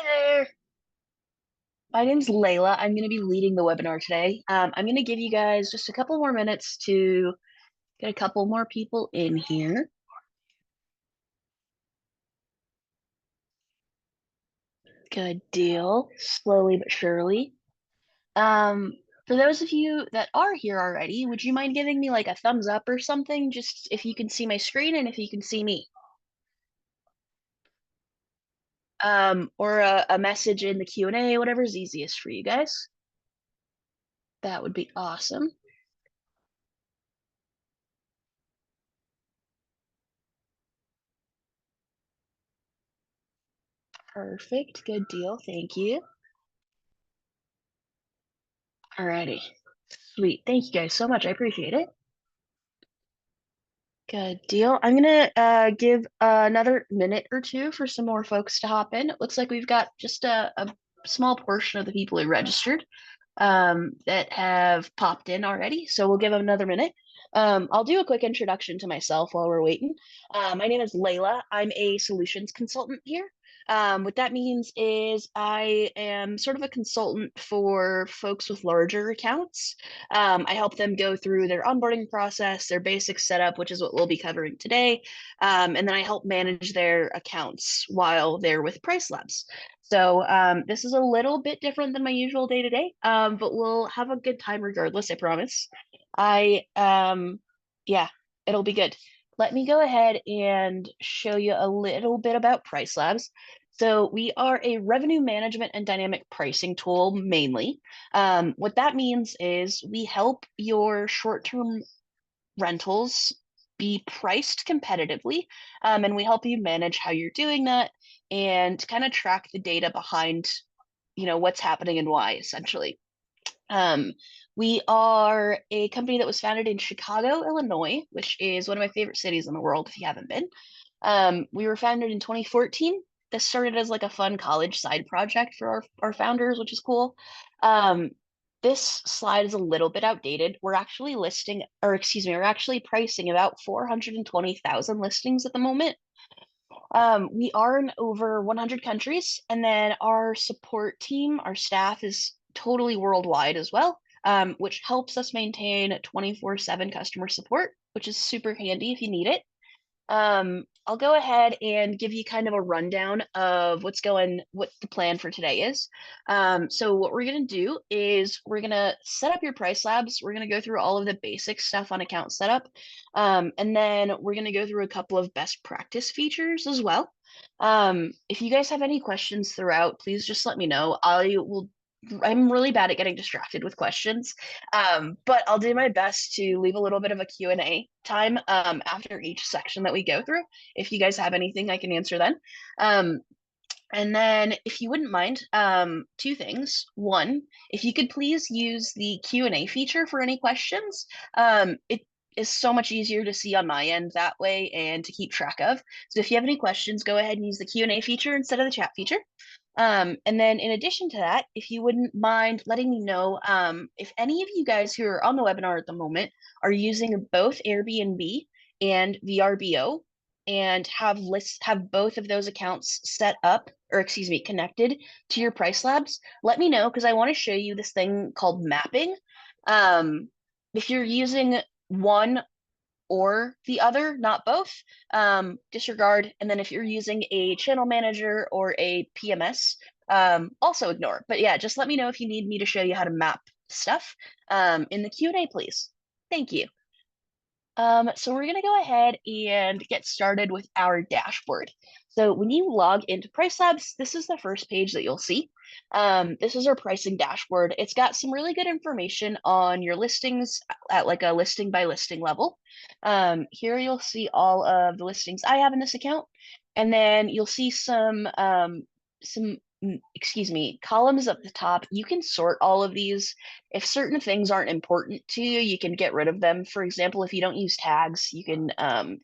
Hi there. My name's Layla. I'm going to be leading the webinar today. I'm going to give you guys just a couple more minutes to get a couple more people in here. Good deal. Slowly but surely. Um, for those of you that are here already, would you mind giving me like a thumbs up or something? Just if you can see my screen and if you can see me. Or a message in the Q&A, whatever's easiest for you guys. That would be awesome. Perfect. Good deal. Thank you. Alrighty. Sweet. Thank you guys so much. I appreciate it. Good deal. I'm gonna give another minute or two for some more folks to hop in. It looks like we've got just a small portion of the people who registered that have popped in already. So we'll give them another minute. I'll do a quick introduction to myself while we're waiting. My name is Layla. I'm a solutions consultant here. What that means is I am sort of a consultant for folks with larger accounts. I help them go through their onboarding process, their basic setup, which is what we'll be covering today. And then I help manage their accounts while they're with PriceLabs. So this is a little bit different than my usual day to day, but we'll have a good time regardless, I promise. Yeah, it'll be good. Let me go ahead and show you a little bit about PriceLabs. So we are a revenue management and dynamic pricing tool mainly. What that means is we help your short-term rentals be priced competitively, and we help you manage how you're doing that and kind of track the data behind, what's happening and why, essentially. Um, we are a company that was founded in Chicago, Illinois, which is one of my favorite cities in the world if you haven't been. We were founded in 2014. This started as like a fun college side project for our founders, which is cool. Um, this slide is a little bit outdated. We're actually we're actually pricing about 420,000 listings at the moment. We are in over 100 countries, and then our support team, our staff is totally worldwide as well, which helps us maintain 24/7 customer support, which is super handy if you need it. I'll go ahead and give you kind of a rundown of what the plan for today is. So what we're gonna do is we're gonna set up your PriceLabs. We're gonna go through all of the basic stuff on account setup. And then we're gonna go through a couple of best practice features as well. If you guys have any questions throughout, please just let me know. I'm really bad at getting distracted with questions, but I'll do my best to leave a little bit of a Q&A time after each section that we go through. If you guys have anything, I can answer then. And then if you wouldn't mind, two things. One, if you could please use the Q&A feature for any questions. It is so much easier to see on my end that way and to keep track of. So if you have any questions, go ahead and use the Q&A feature instead of the chat feature. And then in addition to that, if you wouldn't mind letting me know if any of you guys who are on the webinar at the moment are using both Airbnb and VRBO and have both of those accounts set up, or excuse me, connected to your PriceLabs, let me know because I want to show you this thing called mapping. If you're using one or the other, not both, disregard. And then if you're using a channel manager or a PMS, also ignore. But yeah, just let me know if you need me to show you how to map stuff in the Q&A, please. Thank you. So we're gonna go ahead and get started with our dashboard. So when you log into PriceLabs, this is the first page that you'll see. This is our pricing dashboard. It's got some really good information on your listings at like a listing by listing level. Here you'll see all of the listings I have in this account, and then you'll see excuse me, columns at the top. You can sort all of these. If certain things aren't important to you, you can get rid of them. For example, if you don't use tags, you can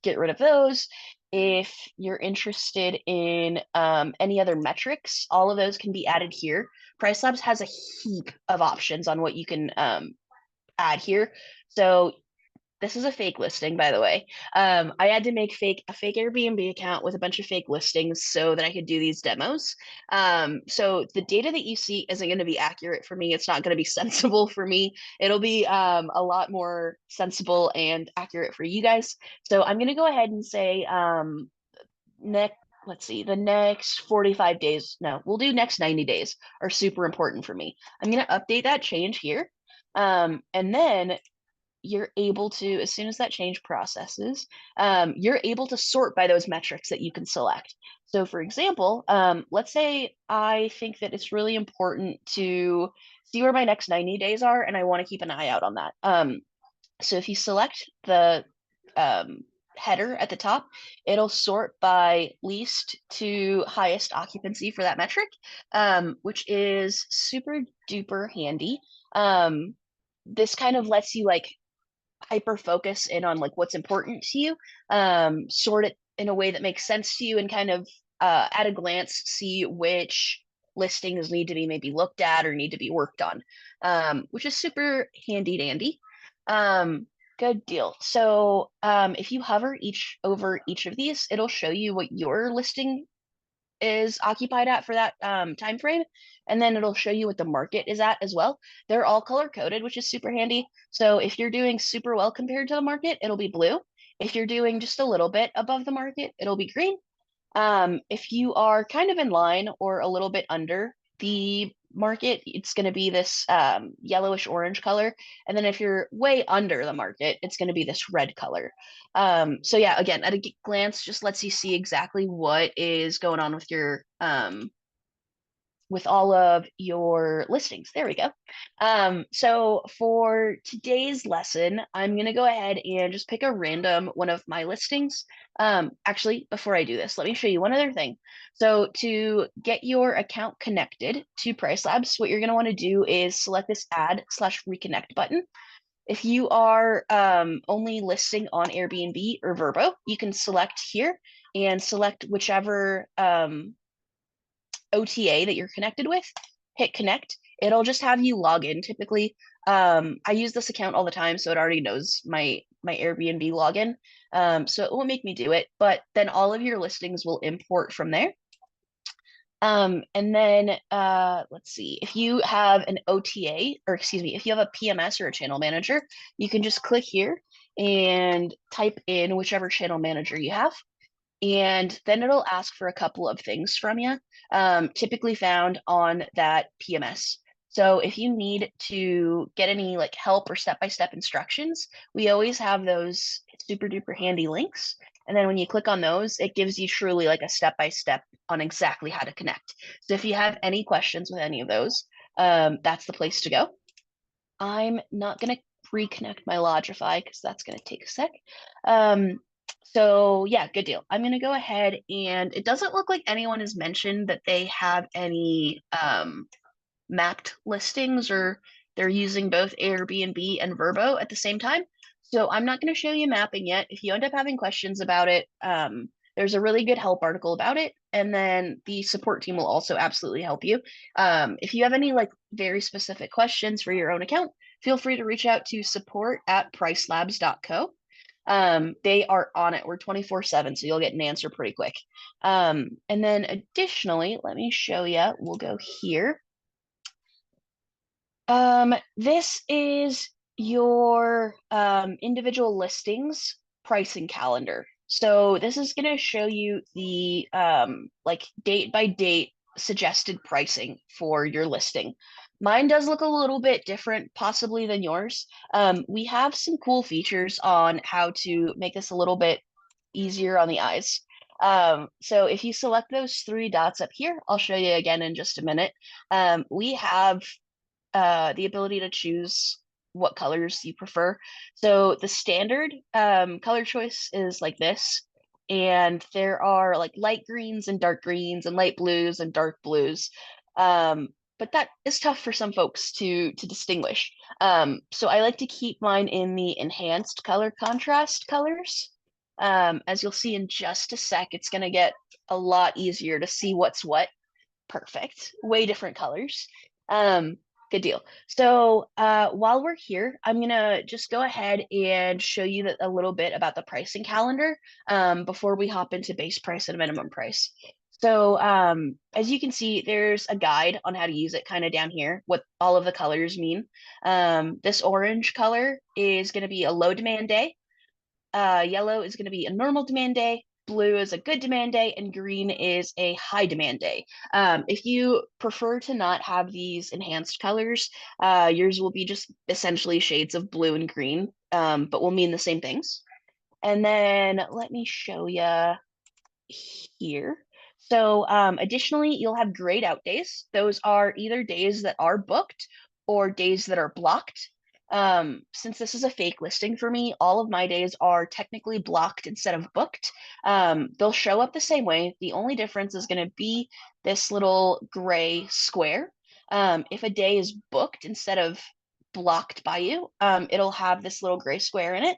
get rid of those. If you're interested in any other metrics, all of those can be added here. PriceLabs has a heap of options on what you can add here. So this is a fake listing, by the way. I had to make a fake Airbnb account with a bunch of fake listings so that I could do these demos. So the data that you see isn't going to be accurate for me. It's not going to be sensible for me. It'll be a lot more sensible and accurate for you guys. So I'm going to go ahead and say next. Let's see, the next 45 days. No, we'll do next 90 days are super important for me. I'm going to update that change here. And then you're able to, as soon as that change processes, you're able to sort by those metrics that you can select. So for example, let's say I think that it's really important to see where my next 90 days are, and I want to keep an eye out on that. So if you select the um, header at the top, it'll sort by least to highest occupancy for that metric, which is super duper handy. This kind of lets you like hyper focus in on like what's important to you, sort it in a way that makes sense to you, and kind of at a glance see which listings need to be maybe looked at or need to be worked on, which is super handy dandy. Good deal. So if you hover over each of these, it'll show you what your listing is occupied at for that time frame, and then it'll show you what the market is at as well. They're all color coded, which is super handy. So if you're doing super well compared to the market, it'll be blue. If you're doing just a little bit above the market, it'll be green. If you are kind of in line or a little bit under the market, it's going to be this yellowish orange color. And then if you're way under the market, it's going to be this red color. So yeah, again, at a glance, just lets you see exactly what is going on with all of your listings. There we go. So for today's lesson, I'm going to go ahead and just pick a random one of my listings. Actually, before I do this, let me show you one other thing. So to get your account connected to PriceLabs, what you're going to want to do is select this add/reconnect button. If you are only listing on Airbnb or Vrbo, you can select here and select whichever OTA that you're connected with, hit connect. It'll just have you log in typically. I use this account all the time, so it already knows my Airbnb login. So it won't make me do it, but then all of your listings will import from there. And then let's see, if you have an OTA, or excuse me, if you have a PMS or a channel manager, you can just click here and type in whichever channel manager you have, and then it'll ask for a couple of things from you, typically found on that PMS. So if you need to get any like help or step-by-step instructions, we always have those super duper handy links. And then when you click on those, it gives you truly like a step-by-step on exactly how to connect. So if you have any questions with any of those, that's the place to go. I'm not going to reconnect my Logify because that's going to take a sec. So yeah, good deal. I'm going to go ahead, and it doesn't look like anyone has mentioned that they have any mapped listings, or they're using both Airbnb and Vrbo at the same time. So I'm not going to show you mapping yet. If you end up having questions about it, there's a really good help article about it, and then the support team will also absolutely help you. If you have any like very specific questions for your own account, feel free to reach out to support@pricelabs.co. They are on it. We're 24/7, so you'll get an answer pretty quick. And then additionally, let me show you. We'll go here. This is your individual listings pricing calendar. So this is going to show you the like date by date suggested pricing for your listing. Mine does look a little bit different possibly than yours. We have some cool features on how to make this a little bit easier on the eyes. So if you select those three dots up here, I'll show you again in just a minute. We have the ability to choose what colors you prefer. So the standard color choice is like this, and there are like light greens and dark greens and light blues and dark blues. But that is tough for some folks to distinguish. So I like to keep mine in the enhanced color contrast colors. As you'll see in just a sec, it's going to get a lot easier to see what's what. Perfect. Way different colors. Good deal. So while we're here, I'm gonna just go ahead and show you a little bit about the pricing calendar before we hop into base price and minimum price. So as you can see, there's a guide on how to use it kind of down here, what all of the colors mean. This orange color is going to be a low demand day. Yellow is going to be a normal demand day. Blue is a good demand day, and green is a high demand day. If you prefer to not have these enhanced colors, yours will be just essentially shades of blue and green, but will mean the same things. And then let me show you here. So additionally, you'll have grayed out days. Those are either days that are booked or days that are blocked. Since this is a fake listing for me, all of my days are technically blocked instead of booked. They'll show up the same way. The only difference is going to be this little gray square. If a day is booked instead of blocked by you, it'll have this little gray square in it.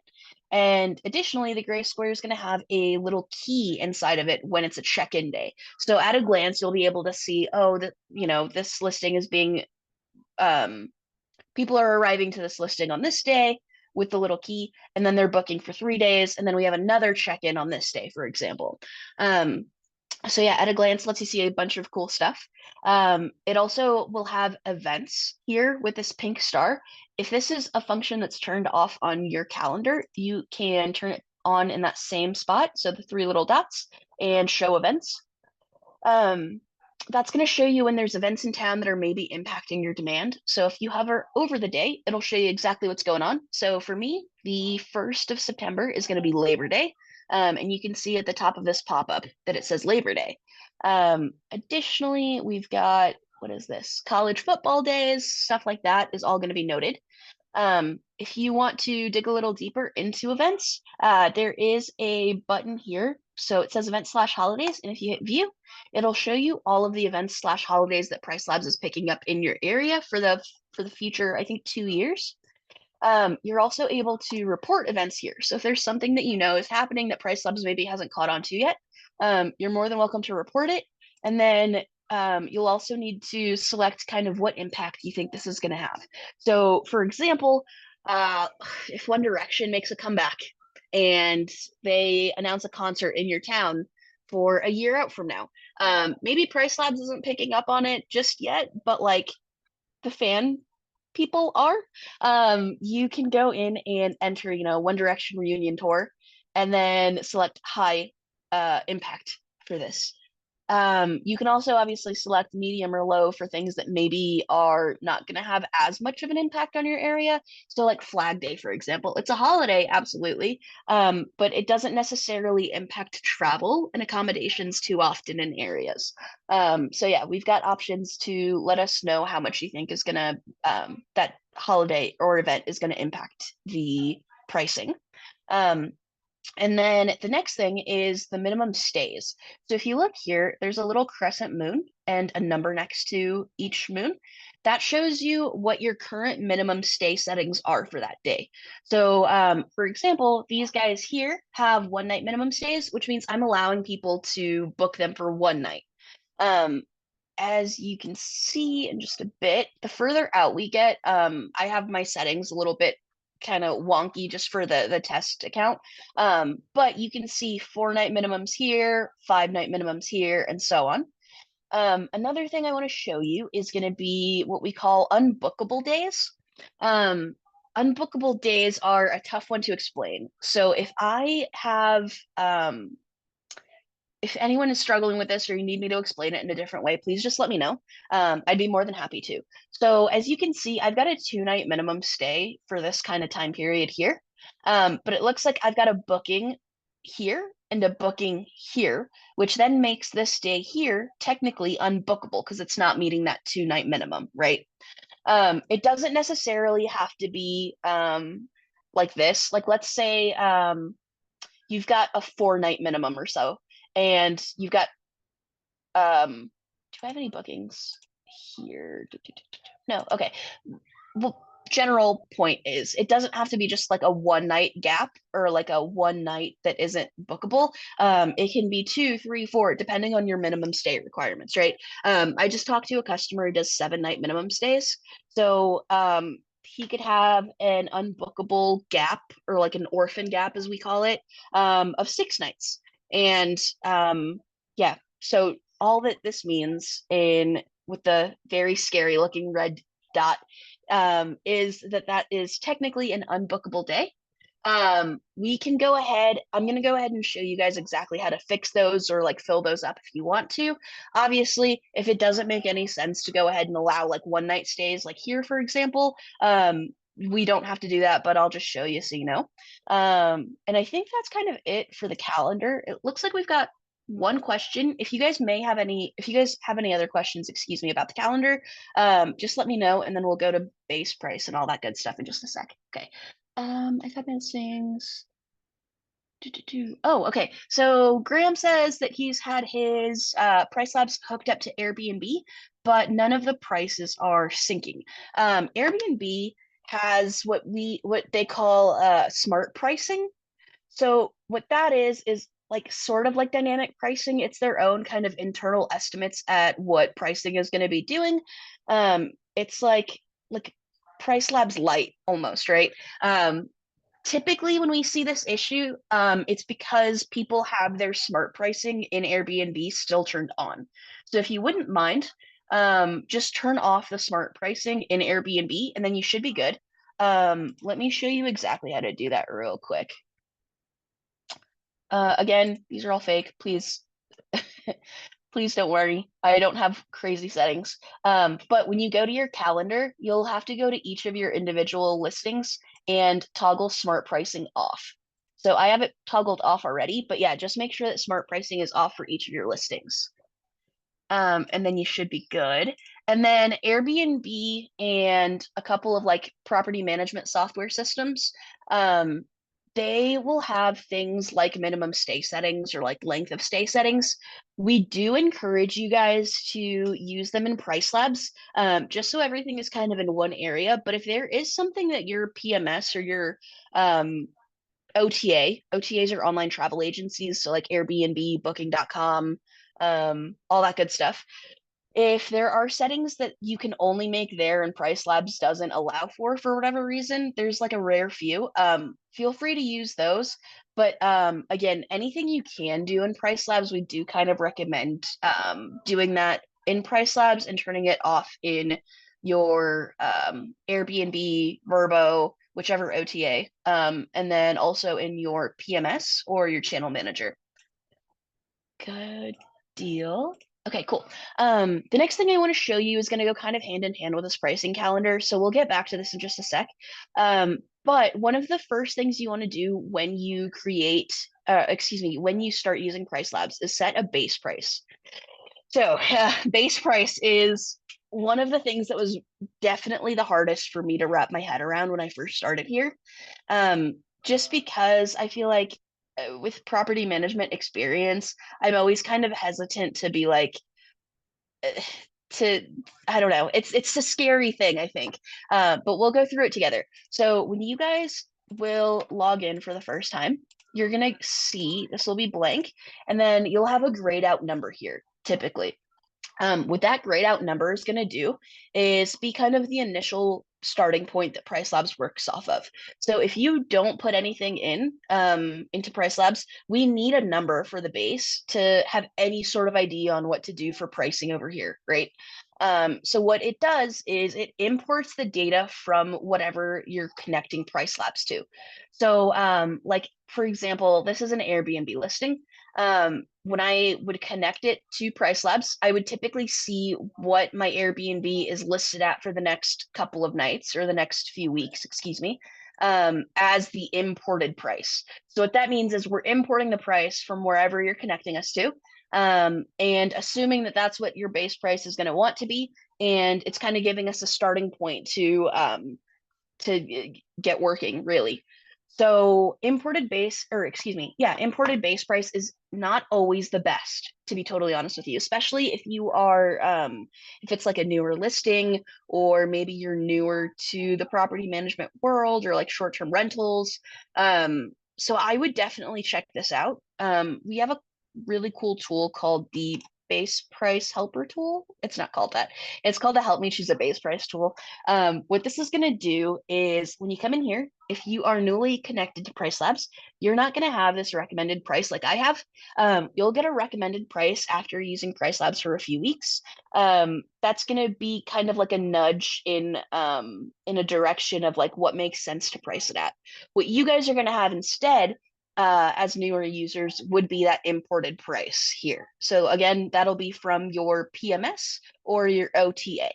And additionally, the gray square is going to have a little key inside of it when it's a check-in day. So at a glance, you'll be able to see, oh, this listing is being, people are arriving to this listing on this day with the little key, and then they're booking for 3 days, and then we have another check-in on this day, for example. So yeah, at a glance, lets you see a bunch of cool stuff. It also will have events here with this pink star. If this is a function that's turned off on your calendar, you can turn it on in that same spot. So the three little dots and show events. That's going to show you when there's events in town that are maybe impacting your demand. So if you hover over the day, it'll show you exactly what's going on. So for me, the 1st of September is going to be Labor Day. And you can see at the top of this pop-up that it says Labor Day. Additionally, we've got, what is this? College football days, stuff like that is all going to be noted. If you want to dig a little deeper into events, there is a button here. So it says events/holidays. And if you hit view, it'll show you all of the events/holidays that PriceLabs is picking up in your area for the future, I think, 2 years. You're also able to report events here. So if there's something that you know is happening that PriceLabs maybe hasn't caught on to yet, you're more than welcome to report it. And then you'll also need to select kind of what impact you think this is going to have. So for example, if One Direction makes a comeback and they announce a concert in your town for a year out from now, maybe PriceLabs isn't picking up on it just yet, but like the fan people are, you can go in and enter, One Direction reunion tour, and then select high impact for this. You can also obviously select medium or low for things that maybe are not going to have as much of an impact on your area. So, like Flag Day, for example, it's a holiday, absolutely, but it doesn't necessarily impact travel and accommodations too often in areas. So, yeah, we've got options to let us know how much you think is going to, that holiday or event is going to impact the pricing. And then the next thing is the minimum stays. So if you look here, there's a little crescent moon and a number next to each moon. That shows you what your current minimum stay settings are for that day. So for example, these guys here have 1 night minimum stays, which means I'm allowing people to book them for 1 night. As you can see in just a bit, the further out we get, I have my settings a little bit kind of wonky just for the test account. But you can see 4 night minimums here, 5 night minimums here, and so on. Another thing I want to show you is going to be what we call unbookable days. Unbookable days are a tough one to explain. So if anyone is struggling with this or you need me to explain it in a different way, please just let me know. I'd be more than happy to. So as you can see, I've got a 2 night minimum stay for this kind of time period here. But it looks like I've got a booking here and a booking here, which then makes this day here technically unbookable because it's not meeting that 2 night minimum, right? It doesn't necessarily have to be like this. Like let's say you've got a 4 night minimum or so, and you've got do I have any bookings here? No, okay. Well, general point is it doesn't have to be just like a one night gap or like a one night that isn't bookable. It can be two, three, four, depending on your minimum stay requirements, right? I just talked to a customer who does 7 night minimum stays. So he could have an unbookable gap or like an orphan gap, as we call it, of 6 nights. And yeah, so all that this means in with the very scary looking red dot is that that is technically an unbookable day. We can go ahead. I'm going to go ahead and show you guys exactly how to fix those or like fill those up if you want to. Obviously, if it doesn't make any sense to go ahead and allow like one night stays, like here, for example, we don't have to do that, but I'll just show you so you know. And I think that's kind of it for the calendar. It looks like we've got one question. If you guys have any other questions, excuse me, about the calendar, just let me know, and then we'll go to base price and all that good stuff in just a sec. Okay. I've had listings. Oh, okay. So Graham says that he's had his PriceLabs hooked up to Airbnb, but none of the prices are syncing. Airbnb has what they call smart pricing. So what that is like sort of like dynamic pricing. It's their own kind of internal estimates at what pricing is going to be doing. It's like PriceLabs Lite almost, right? Typically when we see this issue, it's because people have their smart pricing in Airbnb still turned on. So if you wouldn't mind, just turn off the smart pricing in Airbnb and then you should be good. Let me show you exactly how to do that real quick. Again, these are all fake. Please, please don't worry. I don't have crazy settings. But when you go to your calendar, you'll have to go to each of your individual listings and toggle smart pricing off. So I have it toggled off already, but yeah, just make sure that smart pricing is off for each of your listings. And then you should be good. And then Airbnb and a couple of like property management software systems, they will have things like minimum stay settings or like length of stay settings. We do encourage you guys to use them in PriceLabs, just so everything is kind of in one area. But if there is something that your PMS or your OTAs are online travel agencies, so like Airbnb, Booking.com, all that good stuff. If there are settings that you can only make there and PriceLabs doesn't allow for whatever reason, there's like a rare few. Feel free to use those. But again, anything you can do in PriceLabs, we do kind of recommend doing that in PriceLabs and turning it off in your Airbnb, Verbo, whichever OTA, and then also in your PMS or your channel manager. Good deal. Okay, cool. The next thing I want to show you is going to go kind of hand in hand with this pricing calendar. So we'll get back to this in just a sec. But one of the first things you want to do when you when you start using PriceLabs is set a base price. So base price is one of the things that was definitely the hardest for me to wrap my head around when I first started here. Just because I feel like with property management experience, I'm always kind of hesitant to be like, to I don't know. It's a scary thing, I think. But we'll go through it together. So when you guys will log in for the first time, you're gonna see this will be blank, and then you'll have a grayed out number here, typically. What that grayed out number is going to do is be kind of the initial starting point that PriceLabs works off of. So if you don't put anything in into PriceLabs, we need a number for the base to have any sort of idea on what to do for pricing over here, right? So what it does is it imports the data from whatever you're connecting PriceLabs to. So like for example, this is an Airbnb listing. When I would connect it to PriceLabs, I would typically see what my Airbnb is listed at for the next couple of nights or the next few weeks, excuse me, as the imported price. So what that means is we're importing the price from wherever you're connecting us to, and assuming that that's what your base price is going to want to be, and it's kind of giving us a starting point to get working, really. So imported base price is not always the best, to be totally honest with you, especially if you are, if it's like a newer listing, or maybe you're newer to the property management world, or like short-term rentals. So I would definitely check this out. We have a really cool tool called the base price helper tool. It's not called that. It's called the help me choose a base price tool. What this is going to do is when you come in here, if you are newly connected to PriceLabs, you're not going to have this recommended price like I have. You'll get a recommended price after using PriceLabs for a few weeks. That's going to be kind of like a nudge in a direction of like what makes sense to price it at. What you guys are going to have instead, as newer users, would be that imported price here. So again, that'll be from your PMS or your OTA.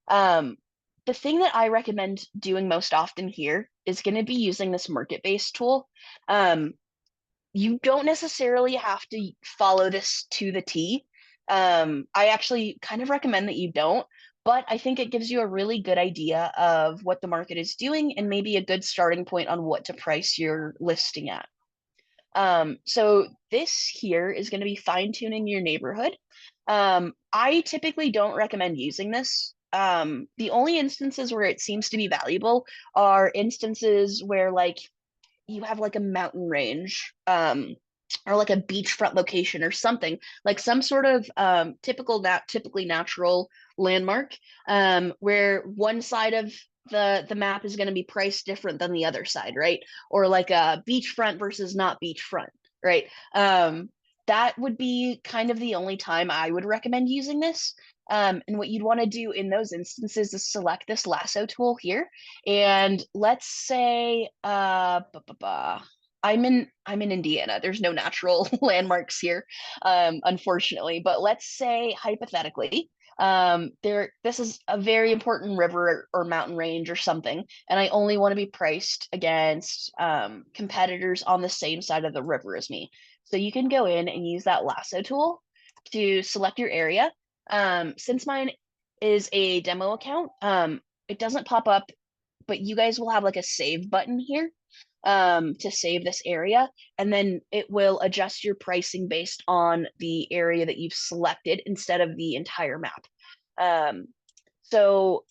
Um, the thing that I recommend doing most often here is going to be using this market-based tool. Um, you don't necessarily have to follow this to the T. I actually kind of recommend that you don't, but I think it gives you a really good idea of what the market is doing and maybe a good starting point on what to price your listing at. So this here is going to be fine-tuning your neighborhood. I typically don't recommend using this. The only instances where it seems to be valuable are instances where like you have like a mountain range, or like a beachfront location or something, like some sort of typically natural landmark, where one side of the map is going to be priced different than the other side, right? Or like a beachfront versus not beachfront, right? That would be kind of the only time I would recommend using this. And what you'd want to do in those instances is select this lasso tool here, and let's say I'm in Indiana. There's no natural landmarks here, unfortunately. But let's say hypothetically, this is a very important river or mountain range or something, and I only want to be priced against competitors on the same side of the river as me. So you can go in and use that lasso tool to select your area. Since mine is a demo account, it doesn't pop up, but you guys will have like a save button here, to save this area, and then it will adjust your pricing based on the area that you've selected instead of the entire map. Um, so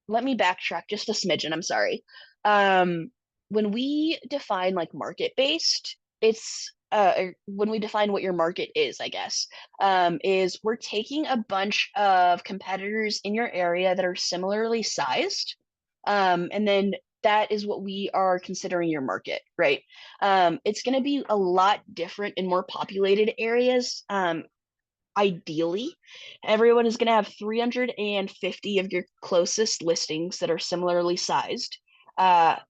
let me backtrack just a smidgen. I'm sorry. When we define like market based, it's when we define what your market is, I guess, is we're taking a bunch of competitors in your area that are similarly sized, and then that is what we are considering your market, right? It's going to be a lot different in more populated areas. Ideally, everyone is going to have 350 of your closest listings that are similarly sized,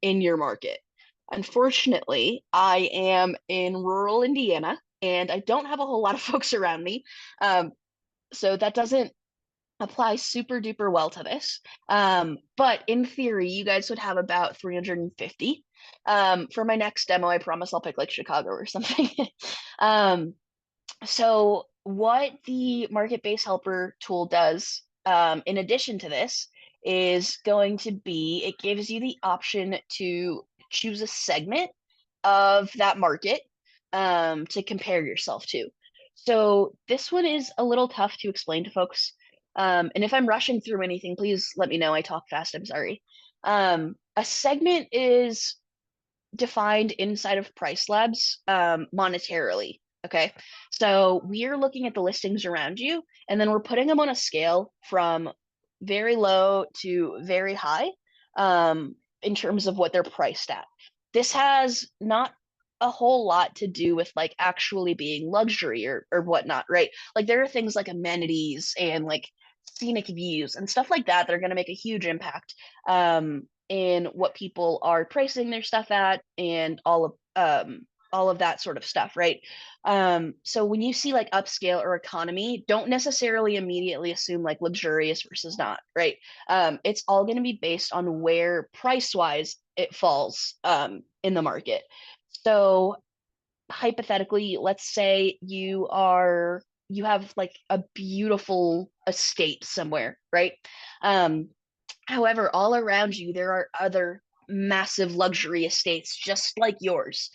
in your market. Unfortunately, I am in rural Indiana and I don't have a whole lot of folks around me. So that doesn't apply super duper well to this. But in theory, you guys would have about 350. For my next demo, I promise I'll pick like Chicago or something. um, so what the market-based helper tool does, in addition to this, is going to be it gives you the option to choose a segment of that market, to compare yourself to. So this one is a little tough to explain to folks. And if I'm rushing through anything, please let me know. I talk fast, I'm sorry. A segment is defined inside of PriceLabs, monetarily. Okay. So we are looking at the listings around you, and then we're putting them on a scale from very low to very high, in terms of what they're priced at. This has not a whole lot to do with like actually being luxury or whatnot, right? Like there are things like amenities and like scenic views and stuff like that that are going to make a huge impact, in what people are pricing their stuff at, and all of that sort of stuff, right? So when you see like upscale or economy, don't necessarily immediately assume like luxurious versus not, right? It's all going to be based on where price wise it falls, in the market. So hypothetically, let's say you have like a beautiful estate somewhere, right? Um, However, all around you, there are other massive luxury estates just like yours.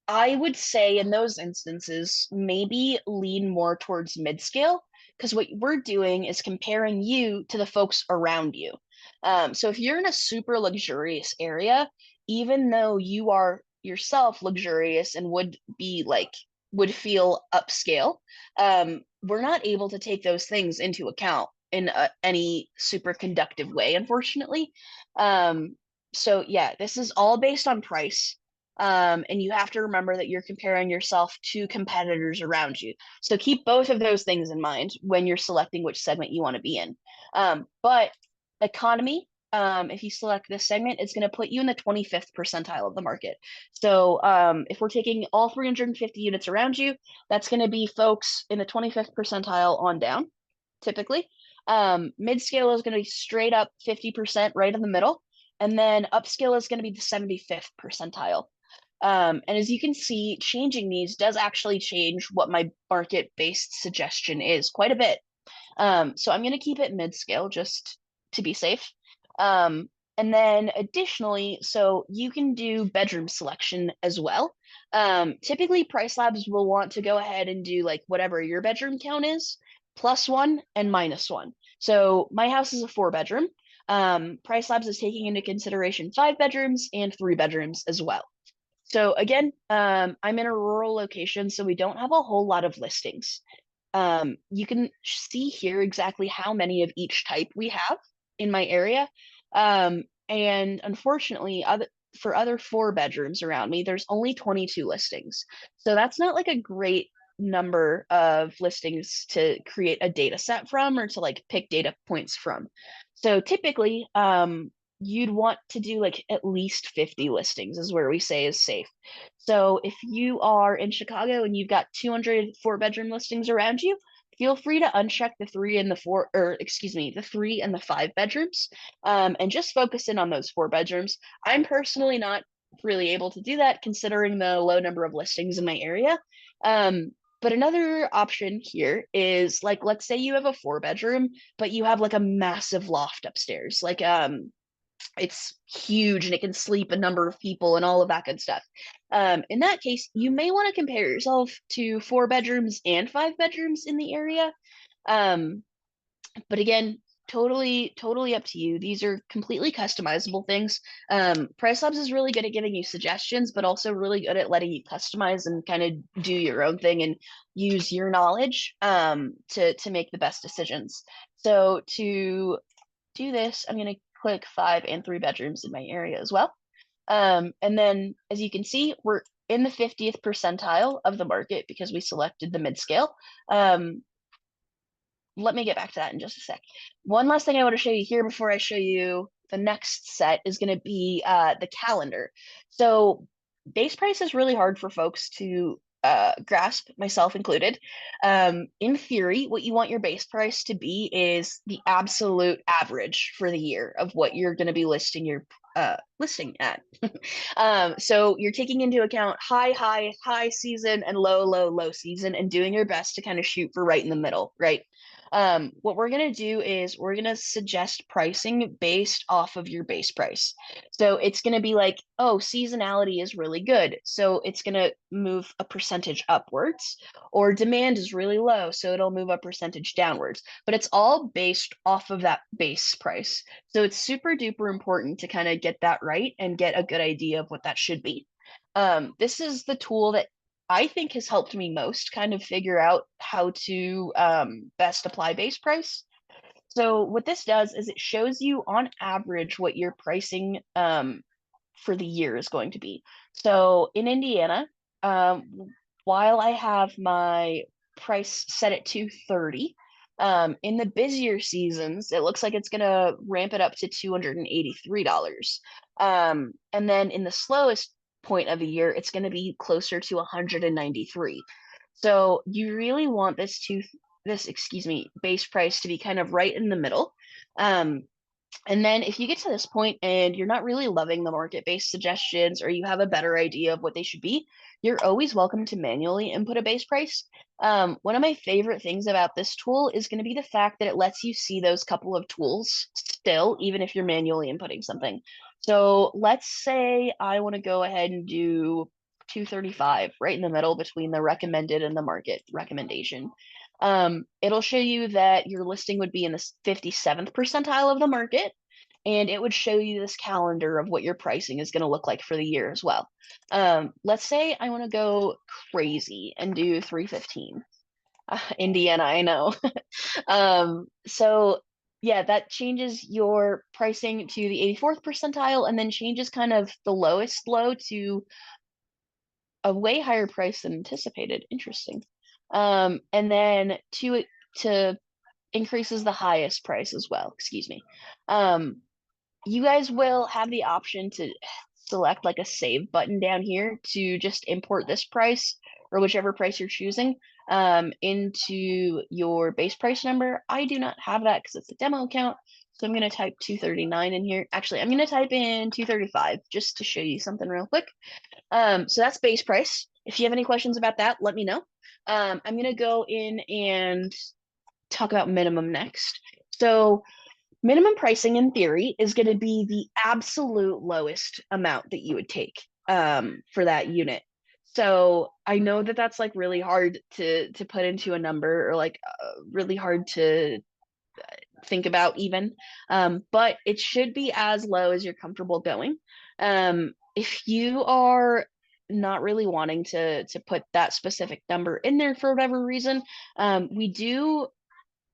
I would say in those instances, maybe lean more towards mid-scale because what we're doing is comparing you to the folks around you. So if you're in a super luxurious area, even though you are yourself luxurious and would feel upscale, we're not able to take those things into account in any super conductive way, unfortunately. Um, so yeah, this is all based on price. And you have to remember that you're comparing yourself to competitors around you. So keep both of those things in mind when you're selecting which segment you want to be in. But economy, if you select this segment, it's going to put you in the 25th percentile of the market. So if we're taking all 350 units around you, that's going to be folks in the 25th percentile on down, typically. Mid-scale is going to be straight up 50% right in the middle. And then upscale is going to be the 75th percentile. And as you can see, changing these does actually change what my market-based suggestion is quite a bit. So I'm going to keep it mid-scale just to be safe. And then additionally, so you can do bedroom selection as well. Typically, PriceLabs will want to go ahead and do like whatever your bedroom count is, +1 and -1. So my house is a 4-bedroom. PriceLabs is taking into consideration 5 bedrooms and 3 bedrooms as well. So again, I'm in a rural location, so we don't have a whole lot of listings. You can see here exactly how many of each type we have in my area. And unfortunately, for other 4 bedrooms around me, there's only 22 listings. So that's not like a great number of listings to create a data set from or to like pick data points from. So typically, you'd want to do like at least 50 listings is where we say is safe. So if you are in Chicago and you've got 200 4-bedroom listings around you, feel free to uncheck the 3 and the 4, or excuse me, the 3 and the 5 bedrooms, and just focus in on those 4 bedrooms. I'm personally not really able to do that considering the low number of listings in my area. But another option here is like, let's say you have a 4-bedroom, but you have like a massive loft upstairs. Like it's huge and it can sleep a number of people and all of that good stuff. In that case, you may want to compare yourself to 4 bedrooms and 5 bedrooms in the area. But again, totally up to you. These are completely customizable things. PriceLabs is really good at giving you suggestions, but also really good at letting you customize and kind of do your own thing and use your knowledge to make the best decisions. So to do this, I'm going to click 5 and 3 bedrooms in my area as well. And then as you can see, we're in the 50th percentile of the market because we selected the mid-scale. Let me get back to that in just a sec. One last thing I want to show you here before I show you the next set is going to be the calendar. So base price is really hard for folks to grasp, myself included. In theory, what you want your base price to be is the absolute average for the year of what you're going to be listing your listing at. So you're taking into account high season and low season and doing your best to kind of shoot for right in the middle, right? What we're going to do is we're going to suggest pricing based off of your base price. So it's going to be like, oh, seasonality is really good. So it's going to move a percentage upwards, or demand is really low. So it'll move a percentage downwards. But it's all based off of that base price. So it's super duper important to kind of get that right and get a good idea of what that should be. This is the tool that I think has helped me most kind of figure out how to best apply base price. So what this does is it shows you on average what your pricing for the year is going to be. So in Indiana, while I have my price set at 230, in the busier seasons, it looks like it's going to ramp it up to $283. And then in the slowest point of the year, it's going to be closer to 193. So you really want excuse me, base price to be kind of right in the middle. And then if you get to this point and you're not really loving the market-based suggestions or you have a better idea of what they should be, you're always welcome to manually input a base price. One of my favorite things about this tool is going to be the fact that it lets you see those couple of tools still, even if you're manually inputting something. So let's say I want to go ahead and do 235, right in the middle between the recommended and the market recommendation. It'll show you that your listing would be in the 57th percentile of the market, and it would show you this calendar of what your pricing is going to look like for the year as well. Let's say I want to go crazy and do 315. Indiana, I know. So yeah, that changes your pricing to the 84th percentile and then changes kind of the lowest low to a way higher price than anticipated. Interesting. And then to increases the highest price as well. Excuse me. Um, you guys will have the option to select like a save button down here to just import this price or whichever price you're choosing into your base price number. I do not have that because it's a demo account. So I'm going to type 239 in here. Actually, I'm going to type in 235 just to show you something real quick. So that's base price. If you have any questions about that, let me know. I'm going to go in and talk about minimum next. So minimum pricing in theory is going to be the absolute lowest amount that you would take for that unit. So I know that that's like really hard to put into a number or like really hard to think about even, but it should be as low as you're comfortable going. If you are not really wanting to put that specific number in there for whatever reason, we do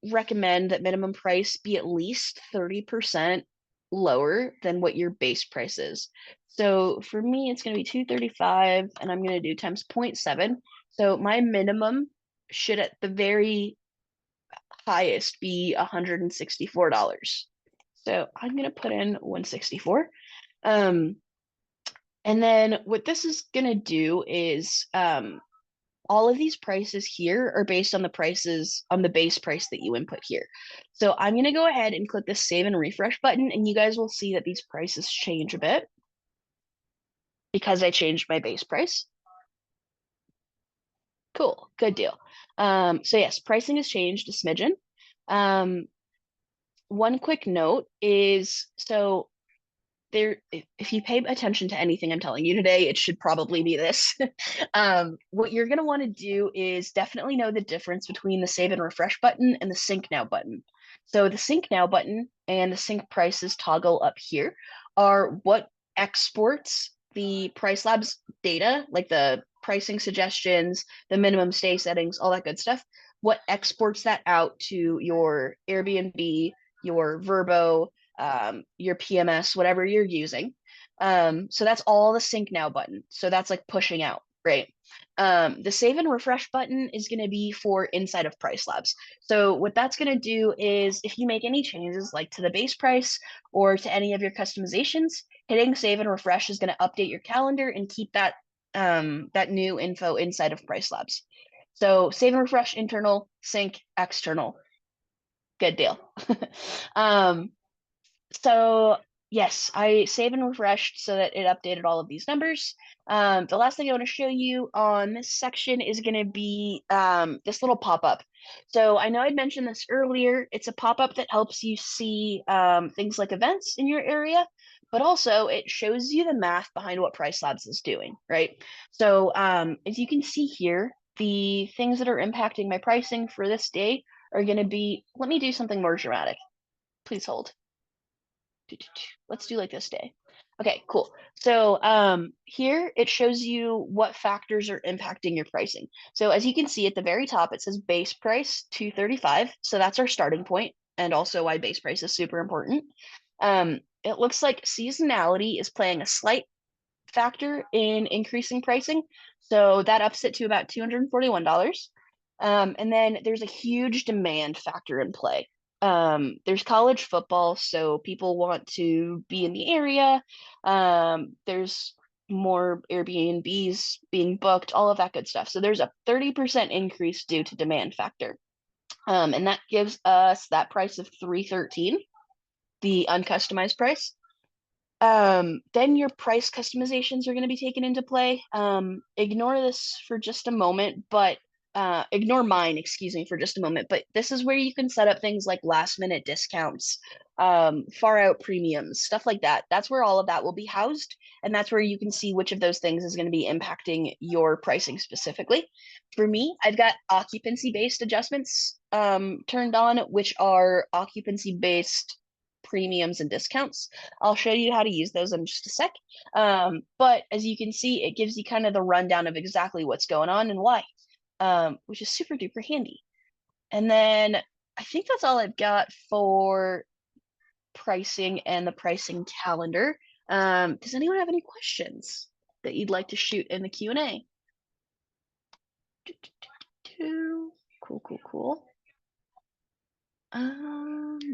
recommend that minimum price be at least 30% lower than what your base price is. So for me, it's going to be 235 and I'm going to do times 0.7. So my minimum should at the very highest be $164. So I'm going to put in 164. And then what this is going to do is all of these prices here are based on the prices on the base price that you input here. So I'm going to go ahead and click the save and refresh button, and you guys will see that these prices change a bit because I changed my base price. Cool, good deal. So yes, pricing has changed a smidgen. One quick note is so there if you pay attention to anything I'm telling you today, it should probably be this. What you're going to want to do is definitely know the difference between the save and refresh button and the sync now button. So the sync now button and the sync prices toggle up here are what exports the PriceLabs data, like the pricing suggestions, the minimum stay settings, all that good stuff. What exports that out to your Airbnb, your Vrbo, your PMS, whatever you're using. So that's all the sync now button. So that's like pushing out, right? The save and refresh button is going to be for inside of PriceLabs. So what that's going to do is if you make any changes like to the base price or to any of your customizations, hitting save and refresh is going to update your calendar and keep that that new info inside of PriceLabs. So save and refresh internal, sync external. Good deal. um, so yes, I save and refreshed so that it updated all of these numbers. The last thing I want to show you on this section is going to be this little pop-up. So I know I'd mentioned this earlier. It's a pop-up that helps you see things like events in your area, but also it shows you the math behind what PriceLabs is doing, right? So as you can see here, the things that are impacting my pricing for this day are going to be, let me do something more dramatic. Please hold. Let's do like this day. Okay, cool. So here it shows you what factors are impacting your pricing. So as you can see at the very top, it says base price 235. So that's our starting point, and also why base price is super important. It looks like seasonality is playing a slight factor in increasing pricing. So that ups it to about $241. And then there's a huge demand factor in play. There's college football, so people want to be in the area. There's more Airbnbs being booked, all of that good stuff. So there's a 30% increase due to demand factor. And that gives us that price of 313, the uncustomized price. Then your price customizations are going to be taken into play. Ignore this for just a moment, but ignore mine, excuse me, for just a moment, but this is where you can set up things like last minute discounts, far out premiums, stuff like that. That's where all of that will be housed. And that's where you can see which of those things is going to be impacting your pricing specifically. For me, I've got occupancy based adjustments turned on, which are occupancy based premiums and discounts. I'll show you how to use those in just a sec. But as you can see, it gives you kind of the rundown of exactly what's going on and why, which is super duper handy. And then I think that's all I've got for pricing and the pricing calendar. Does anyone have any questions that you'd like to shoot in the Q&A? Cool, cool, cool.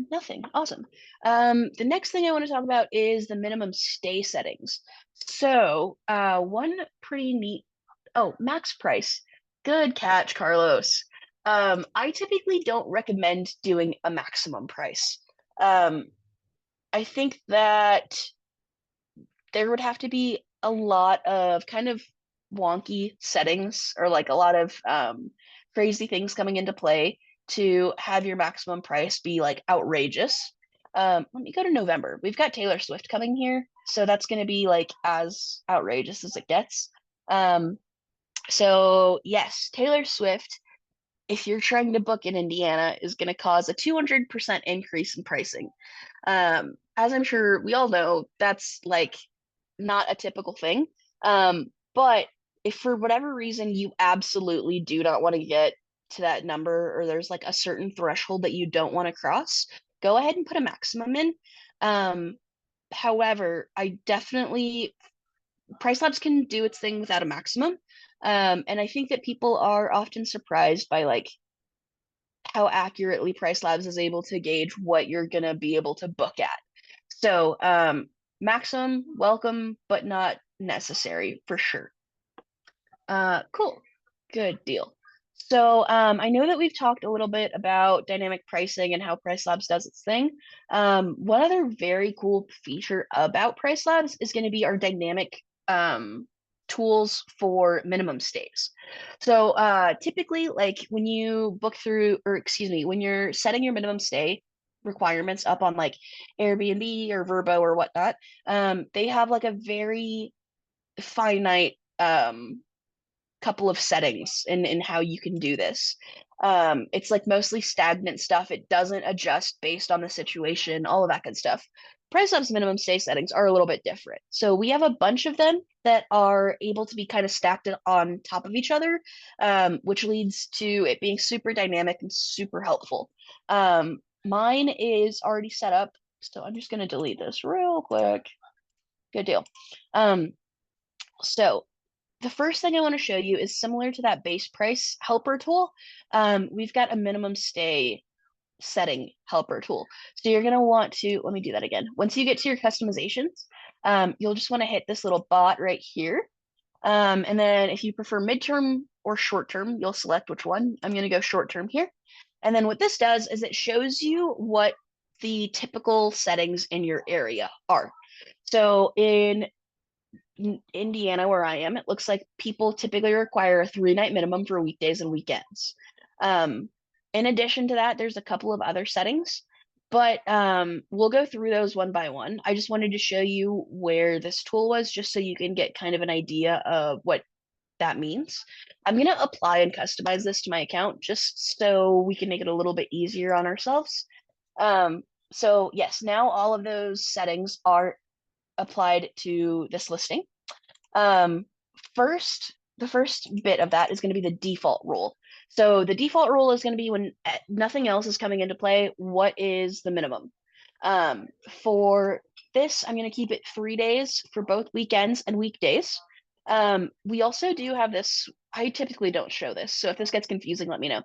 Nothing. Awesome. The next thing I want to talk about is the minimum stay settings. So, one pretty neat. Oh, max price. Good catch, Carlos. I typically don't recommend doing a maximum price. I think that there would have to be a lot of kind of wonky settings or like a lot of crazy things coming into play to have your maximum price be like outrageous. Let me go to November. We've got Taylor Swift coming here, so that's going to be like as outrageous as it gets. Um, so yes, Taylor Swift, if you're trying to book in Indiana, is going to cause a 200% increase in pricing. As I'm sure we all know, that's like not a typical thing. But if for whatever reason you absolutely do not want to get to that number, or there's like a certain threshold that you don't want to cross, go ahead and put a maximum in. Um, However, I definitely PriceLabs can do its thing without a maximum. And I think that people are often surprised by like how accurately PriceLabs is able to gauge what you're gonna be able to book at. So maximum, welcome, but not necessary for sure. Cool. Good deal. So I know that we've talked a little bit about dynamic pricing and how PriceLabs does its thing. One other very cool feature about PriceLabs is going to be our dynamic tools for minimum stays. So typically, like when you book through, or excuse me, when you're setting your minimum stay requirements up on like Airbnb or Verbo or whatnot, they have like a very finite couple of settings in how you can do this. It's like mostly stagnant stuff. It doesn't adjust based on the situation, all of that good stuff. PriceLabs minimum stay settings are a little bit different. So we have a bunch of them that are able to be kind of stacked on top of each other, which leads to it being super dynamic and super helpful. Mine is already set up, so I'm just going to delete this real quick. Good deal. So the first thing I want to show you is similar to that base price helper tool. We've got a minimum stay setting helper tool. So you're going to want to, let me do that again. Once you get to your customizations, you'll just want to hit this little bot right here. And then if you prefer midterm or short term, you'll select which one. I'm going to go short term here. And then what this does is it shows you what the typical settings in your area are. So in Indiana, where I am, it looks like people typically require a 3-night minimum for weekdays and weekends. In addition to that, there's a couple of other settings, but we'll go through those one by one. I just wanted to show you where this tool was, just so you can get kind of an idea of what that means. I'm going to apply and customize this to my account just so we can make it a little bit easier on ourselves. So yes, now all of those settings are applied to this listing. The first bit of that is going to be the default rule. So the default rule is going to be when nothing else is coming into play, what is the minimum? For this, I'm going to keep it 3 days for both weekends and weekdays. We also do have this. I typically don't show this, so if this gets confusing, let me know.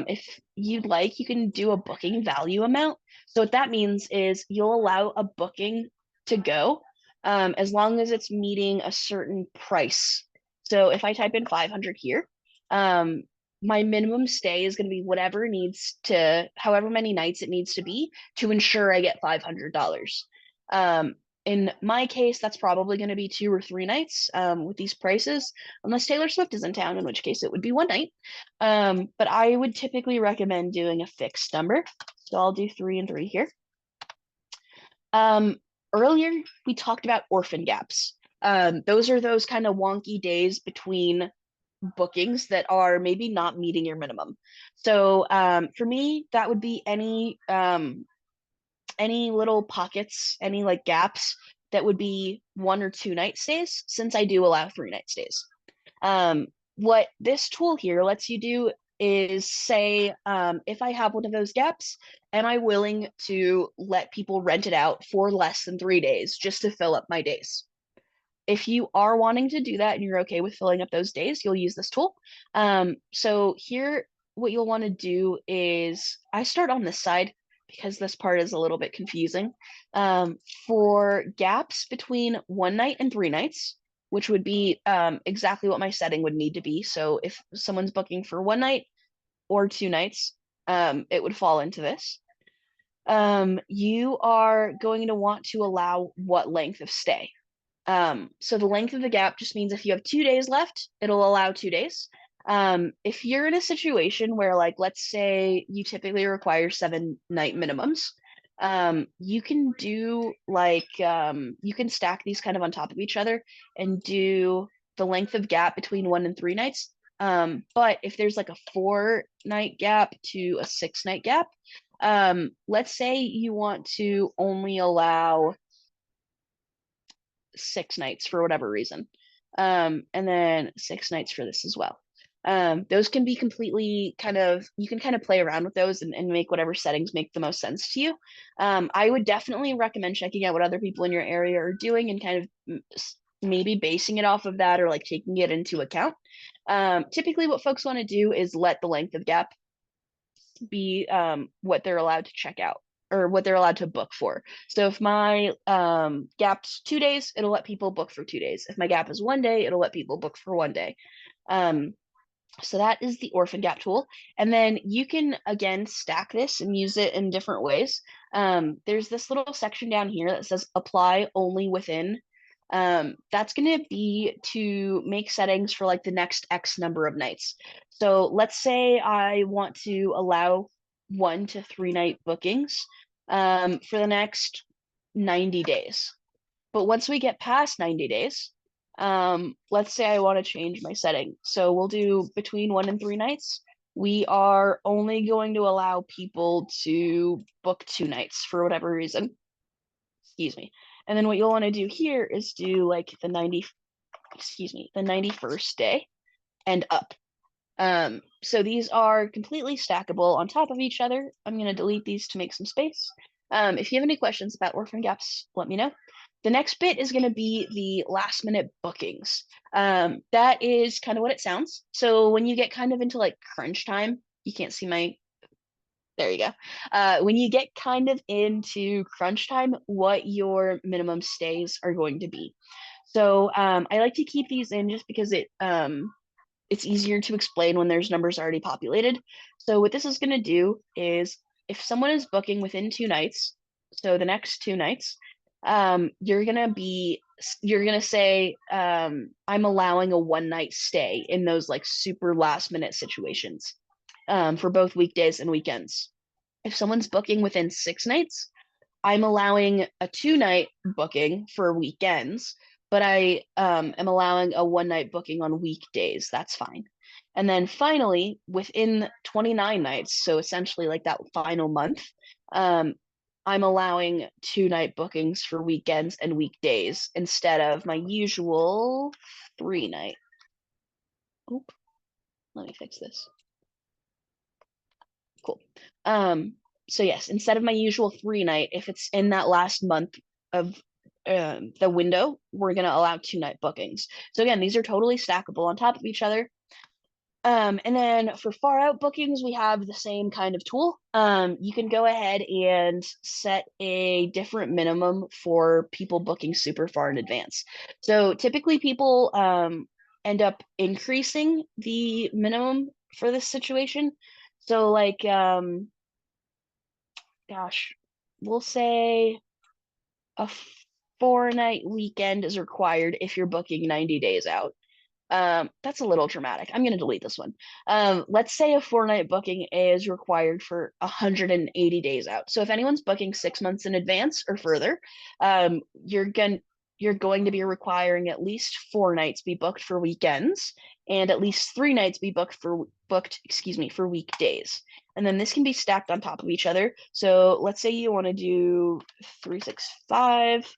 If you'd like, you can do a booking value amount. So what that means is you'll allow a booking to go as long as it's meeting a certain price. So if I type in 500 here, my minimum stay is going to be whatever needs to, however many nights it needs to be to ensure I get $500. In my case, that's probably going to be 2 or 3 nights with these prices, unless Taylor Swift is in town, in which case it would be one night. But I would typically recommend doing a fixed number. So I'll do 3 and 3 here. Um, Earlier, we talked about orphan gaps. Those are those kind of wonky days between bookings that are maybe not meeting your minimum. So for me, that would be any little pockets, any like gaps that would be 1 or 2 night stays, since I do allow 3 night stays. Um, what this tool here lets you do is say, if I have one of those gaps, am I willing to let people rent it out for less than 3 days just to fill up my days? If you are wanting to do that and you're okay with filling up those days, you'll use this tool. So here, what you'll want to do is I start on this side because this part is a little bit confusing. For gaps between 1 night and 3 nights, which would be exactly what my setting would need to be. So if someone's booking for 1 night or 2 nights, it would fall into this. You are going to want to allow what length of stay. So the length of the gap just means if you have 2 days left, it'll allow 2 days. If you're in a situation where, like, let's say you typically require 7 night minimums, you can do you can stack these kind of on top of each other and do the length of gap between 1 and 3 nights. But if there's like a 4 night gap to a 6 night gap, let's say you want to only allow 6 nights for whatever reason. And then 6 nights for this as well. Those can be completely you can kind of play around with those and make whatever settings make the most sense to you. I would definitely recommend checking out what other people in your area are doing and kind of maybe basing it off of that or like taking it into account. Typically, what folks want to do is let the length of gap be what they're allowed to check out or what they're allowed to book for. So if my gap's 2 days, it'll let people book for 2 days. If my gap is one day, it'll let people book for one day. So that is the orphan gap tool. And then you can, again, stack this and use it in different ways. There's this little section down here that says apply only within. That's going to be to make settings for like the next X number of nights. So let's say I want to allow 1 to 3 night bookings for the next 90 days. But once we get past 90 days, let's say I want to change my setting. So we'll do between 1 and 3 nights. We are only going to allow people to book 2 nights for whatever reason. Excuse me. And then what you'll want to do here is do like the 91st day and up. So these are completely stackable on top of each other. I'm going to delete these to make some space. If you have any questions about orphan gaps, let me know. The next bit is going to be the last minute bookings. That is kind of what it sounds. So when you get kind of into like crunch time, you can't see my, there you go. When you get kind of into crunch time, what your minimum stays are going to be. So I like to keep these in just because it's easier to explain when there's numbers already populated. So what this is going to do is if someone is booking within 2 nights, so the next 2 nights, you're going to say, I'm allowing a 1 night stay in those like super last minute situations for both weekdays and weekends. If someone's booking within 6 nights, I'm allowing a 2 night booking for weekends, but I am allowing a 1 night booking on weekdays. That's fine. And then finally, within 29 nights, so essentially like that final month, I'm allowing 2 night bookings for weekends and weekdays instead of my usual 3 night. Oop, let me fix this. Cool. So yes, instead of my usual 3 night, if it's in that last month of the window, we're going to allow 2 night bookings. So again, these are totally stackable on top of each other. And then for far out bookings, we have the same kind of tool. You can go ahead and set a different minimum for people booking super far in advance. So typically people end up increasing the minimum for this situation. So like, gosh, we'll say 4-night weekend is required if you're booking 90 days out. That's a little dramatic. I'm going to delete this one. Let's say a 4-night booking is required for 180 days out. So if anyone's booking 6 months in advance or further, um, you're going you're going to be requiring at least 4 nights be booked for weekends and at least 3 nights be for weekdays. And then this can be stacked on top of each other. So let's say you want to do 365,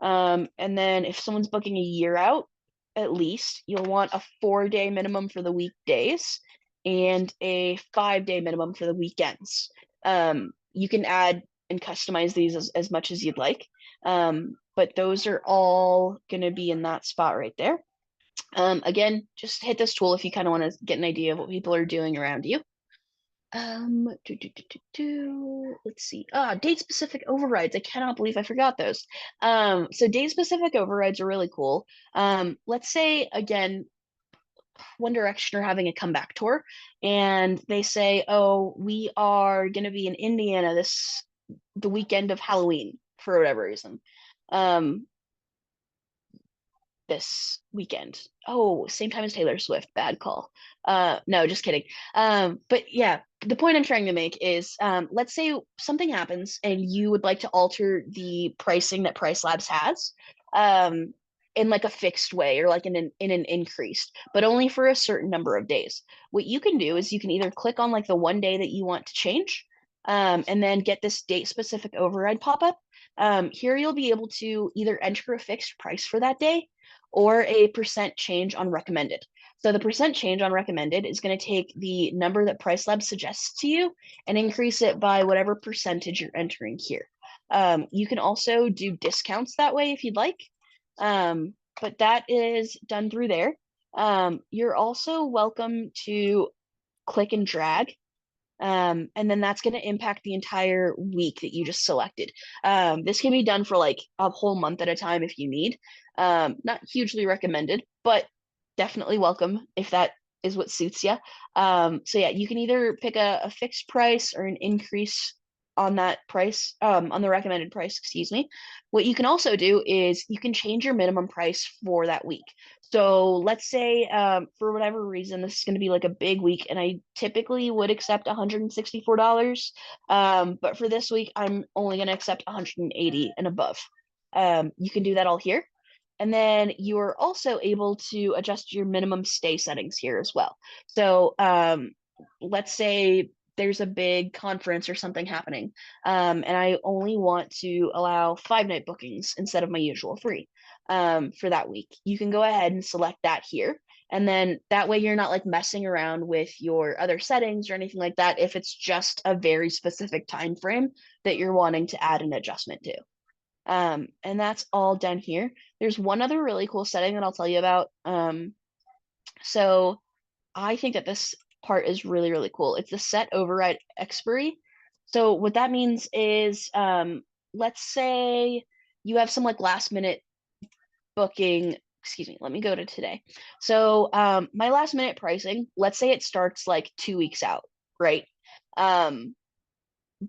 and then if someone's booking a year out, at least you'll want a 4-day minimum for the weekdays and a 5-day minimum for the weekends. You can add and customize these as much as you'd like. But those are all going to be in that spot right there. Again, just hit this tool if you kind of want to get an idea of what people are doing around you. Let's see. Date specific overrides. I cannot believe I forgot those. So date specific overrides are really cool. Let's say again, One Direction are having a comeback tour, and they say, "Oh, we are going to be in Indiana the weekend of Halloween for whatever reason." Um, this weekend. Oh, same time as Taylor Swift. Bad call. No, just kidding. But yeah, the point I'm trying to make is, let's say something happens and you would like to alter the pricing that PriceLabs has, in like a fixed way or like in an increased, but only for a certain number of days. What you can do is you can either click on like the one day that you want to change, and then get this date specific override pop up. Here you'll be able to either enter a fixed price for that day or a percent change on recommended. So the percent change on recommended is going to take the number that PriceLabs suggests to you and increase it by whatever percentage you're entering here. You can also do discounts that way if you'd like, but that is done through there. You're also welcome to click and drag, and then that's going to impact the entire week that you just selected. This can be done for like a whole month at a time if you need. Not hugely recommended, but definitely welcome if that is what suits you. So yeah, you can either pick a fixed price or an increase on that price, on the recommended price, excuse me. What you can also do is you can change your minimum price for that week. So let's say, for whatever reason, this is going to be like a big week, and I typically would accept $164. But for this week, I'm only going to accept 180 and above. You can do that all here. And then you are also able to adjust your minimum stay settings here as well. So let's say there's a big conference or something happening, and I only want to allow 5-night bookings instead of my usual 3, for that week. You can go ahead and select that here. And then that way you're not like messing around with your other settings or anything like that if it's just a very specific time frame that you're wanting to add an adjustment to. And that's all done here. There's one other really cool setting that I'll tell you about. So I think that this part is really, really cool. It's the set override expiry. So what that means is, let's say you have some like last minute booking. Excuse me, let me go to today. So my last minute pricing, let's say it starts like 2 weeks out, right?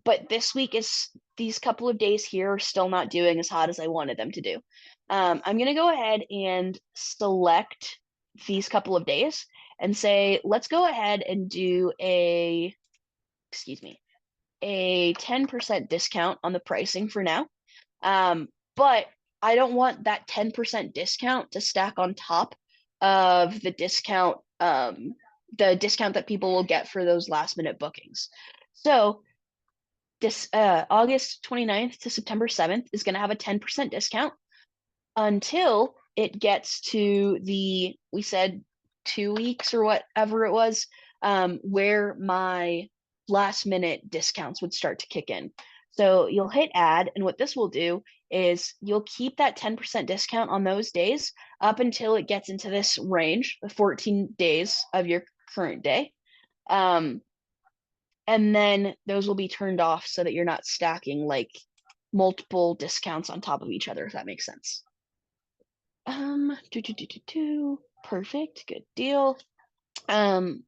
But this week is these couple of days here are still not doing as hot as I wanted them to do. I'm going to go ahead and select these couple of days and say, let's go ahead and do excuse me, a 10% discount on the pricing for now. But I don't want that 10% discount to stack on top of the discount that people will get for those last minute bookings. So this August 29th to September 7th is going to have a 10% discount until it gets to we said 2 weeks or whatever it was, where my last minute discounts would start to kick in. So you'll hit add, and what this will do is you'll keep that 10% discount on those days up until it gets into this range, the 14 days of your current day. And then those will be turned off so that you're not stacking like multiple discounts on top of each other, if that makes sense. Perfect, good deal. And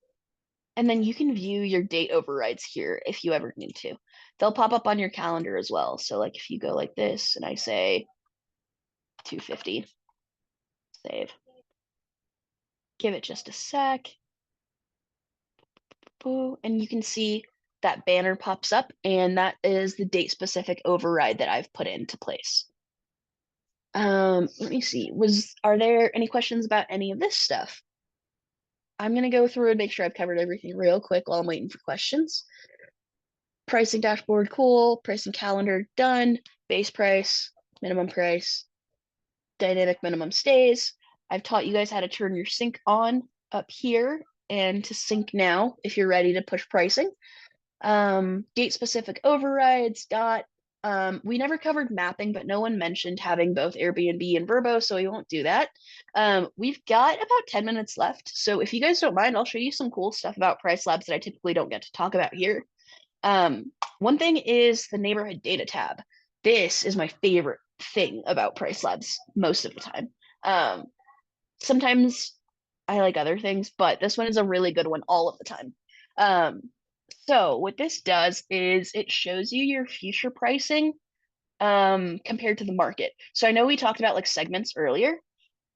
then you can view your date overrides here if you ever need to. They'll pop up on your calendar as well. So like if you go like this and I say 250. Save. Give it just a sec. And you can see that banner pops up, and that is the date specific override that I've put into place. Let me see. Are there any questions about any of this stuff? I'm gonna go through and make sure I've covered everything real quick while I'm waiting for questions. Pricing dashboard, cool. Pricing calendar, done. Base price, minimum price, dynamic minimum stays. I've taught you guys how to turn your sync on up here and to sync now if you're ready to push pricing. Date specific overrides, got. We never covered mapping, but no one mentioned having both Airbnb and Vrbo, so we won't do that. We've got about 10 minutes left, so if you guys don't mind, I'll show you some cool stuff about PriceLabs that I typically don't get to talk about here. One thing is the neighborhood data tab. This is my favorite thing about PriceLabs most of the time. Sometimes I like other things, but this one is a really good one all of the time. So what this does is it shows you your future pricing compared to the market. So I know we talked about like segments earlier.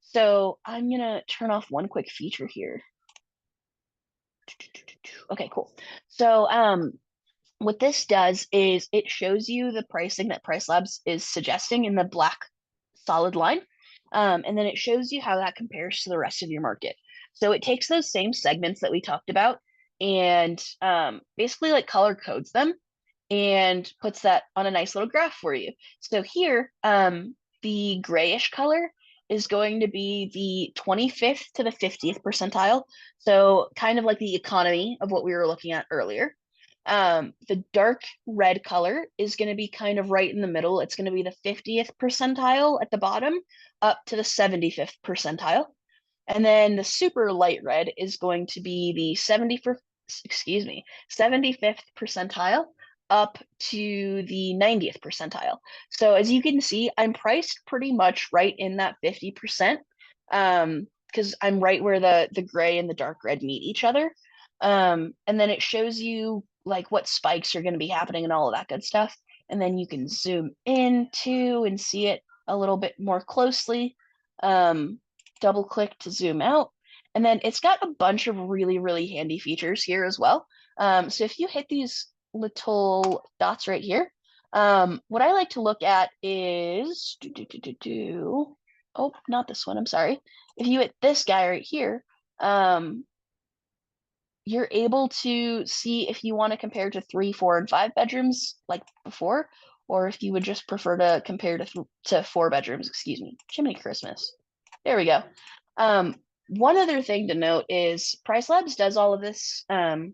So I'm gonna turn off one quick feature here. Okay, cool. So what this does is it shows you the pricing that PriceLabs is suggesting in the black solid line. And then it shows you how that compares to the rest of your market. So it takes those same segments that we talked about and basically like color codes them and puts that on a nice little graph for you. So here, the grayish color is going to be the 25th to the 50th percentile. So kind of like the economy of what we were looking at earlier. The dark red color is going to be kind of right in the middle. It's going to be the 50th percentile at the bottom up to the 75th percentile. And then the super light red is going to be the 75th percentile up to the 90th percentile. So as you can see, I'm priced pretty much right in that 50%, because I'm right where the gray and the dark red meet each other. And then it shows you like what spikes are going to be happening and all of that good stuff. And then you can zoom in too and see it a little bit more closely. Double click to zoom out. And then it's got a bunch of really, really handy features here as well. So if you hit these little dots right here, what I like to look at is, oh, not this one, I'm sorry. If you hit this guy right here, you're able to see if you want to compare to 3, 4, and 5 bedrooms like before, or if you would just prefer to compare to 4 bedrooms, excuse me. Jiminy Christmas. There we go. One other thing to note is PriceLabs does all of this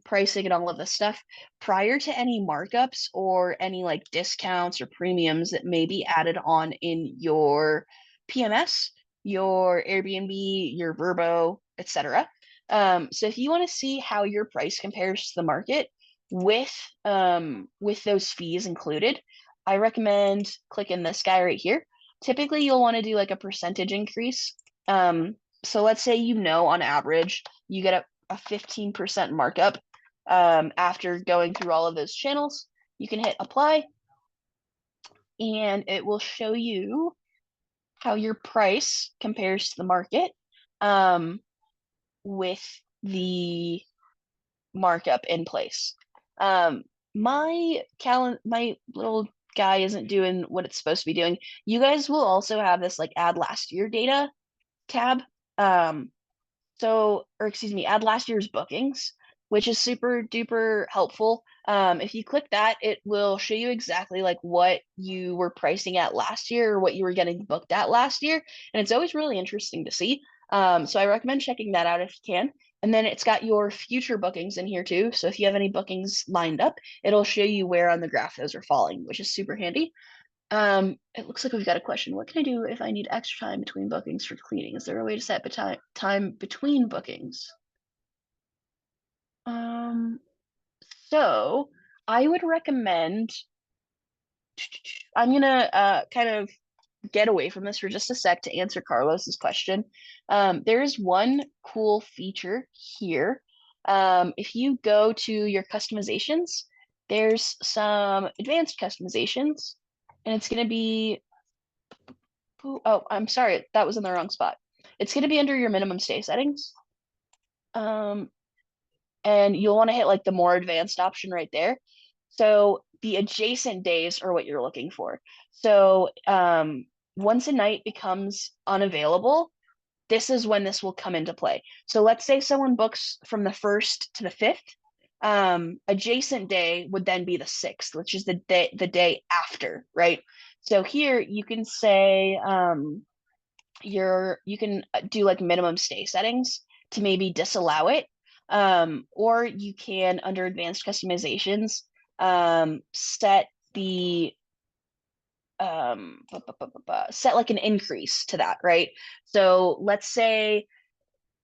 pricing and all of this stuff prior to any markups or any like discounts or premiums that may be added on in your PMS, your Airbnb, your Vrbo, etc. So if you want to see how your price compares to the market with those fees included, I recommend clicking this guy right here. Typically, you'll want to do like a percentage increase. So let's say on average you get a 15% markup after going through all of those channels. You can hit apply, and it will show you how your price compares to the market. With the markup in place. My little guy isn't doing what it's supposed to be doing. You guys will also have this like add last year data tab. Add last year's bookings, which is super duper helpful. If you click that, it will show you exactly like what you were pricing at last year or what you were getting booked at last year. And it's always really interesting to see. So I recommend checking that out if you can. And then it's got your future bookings in here too. So if you have any bookings lined up, it'll show you where on the graph those are falling, which is super handy. It looks like we've got a question. What can I do if I need extra time between bookings for cleaning? Is there a way to set time between bookings? So I would recommend, I'm gonna kind of get away from this for just a sec to answer Carlos's question. There is one cool feature here. If you go to your customizations, there's some advanced customizations, and it's going to be Oh, I'm sorry, that was in the wrong spot. It's going to be under your minimum stay settings. Um, and you'll want to hit like the more advanced option right there. So the adjacent days are what you're looking for. So once a night becomes unavailable, this is when this will come into play. So let's say someone books from the 1st to the 5th. Adjacent day would then be the 6th, which is the day after, right? So here you can say you can do like minimum stay settings to maybe disallow it. Or you can, under advanced customizations, set the set like an increase to that, right? So let's say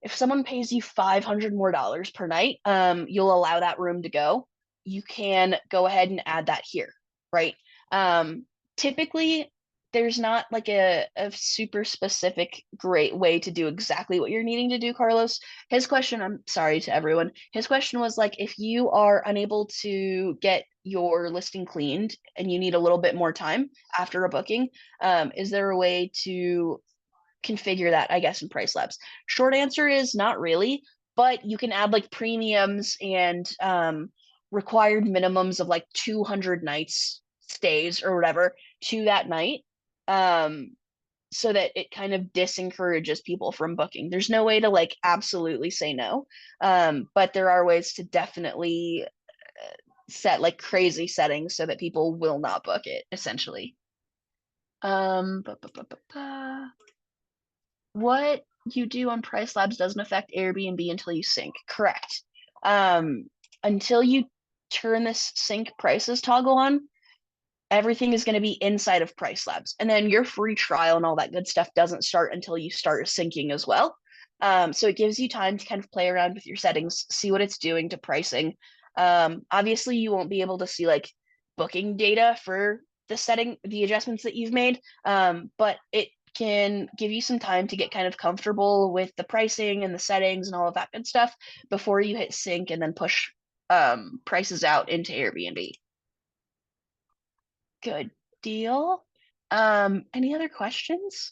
if someone pays you $500 more per night, you'll allow that room to go. You can go ahead and add that here, right? Typically, there's not like a super specific great way to do exactly what you're needing to do, Carlos. His question, I'm sorry to everyone. His question was like, if you are unable to get your listing cleaned and you need a little bit more time after a booking, is there a way to configure that, I guess, in PriceLabs? Short answer is not really, but you can add like premiums and required minimums of like 200 nights stays or whatever to that night, um, so that it kind of disencourages people from booking. There's no way to like absolutely say no, but there are ways to definitely set like crazy settings so that people will not book it, essentially. Um, ba, ba, ba, ba, ba. What you do on PriceLabs doesn't affect Airbnb until you sync. Correct. Um, until you turn this sync prices toggle on, everything is going to be inside of PriceLabs. And then your free trial and all that good stuff doesn't start until you start syncing as well. So it gives you time to kind of play around with your settings, see what it's doing to pricing. Obviously, you won't be able to see like booking data for the adjustments that you've made, but it can give you some time to get kind of comfortable with the pricing and the settings and all of that good stuff before you hit sync and then push prices out into Airbnb. Good deal. Any other questions?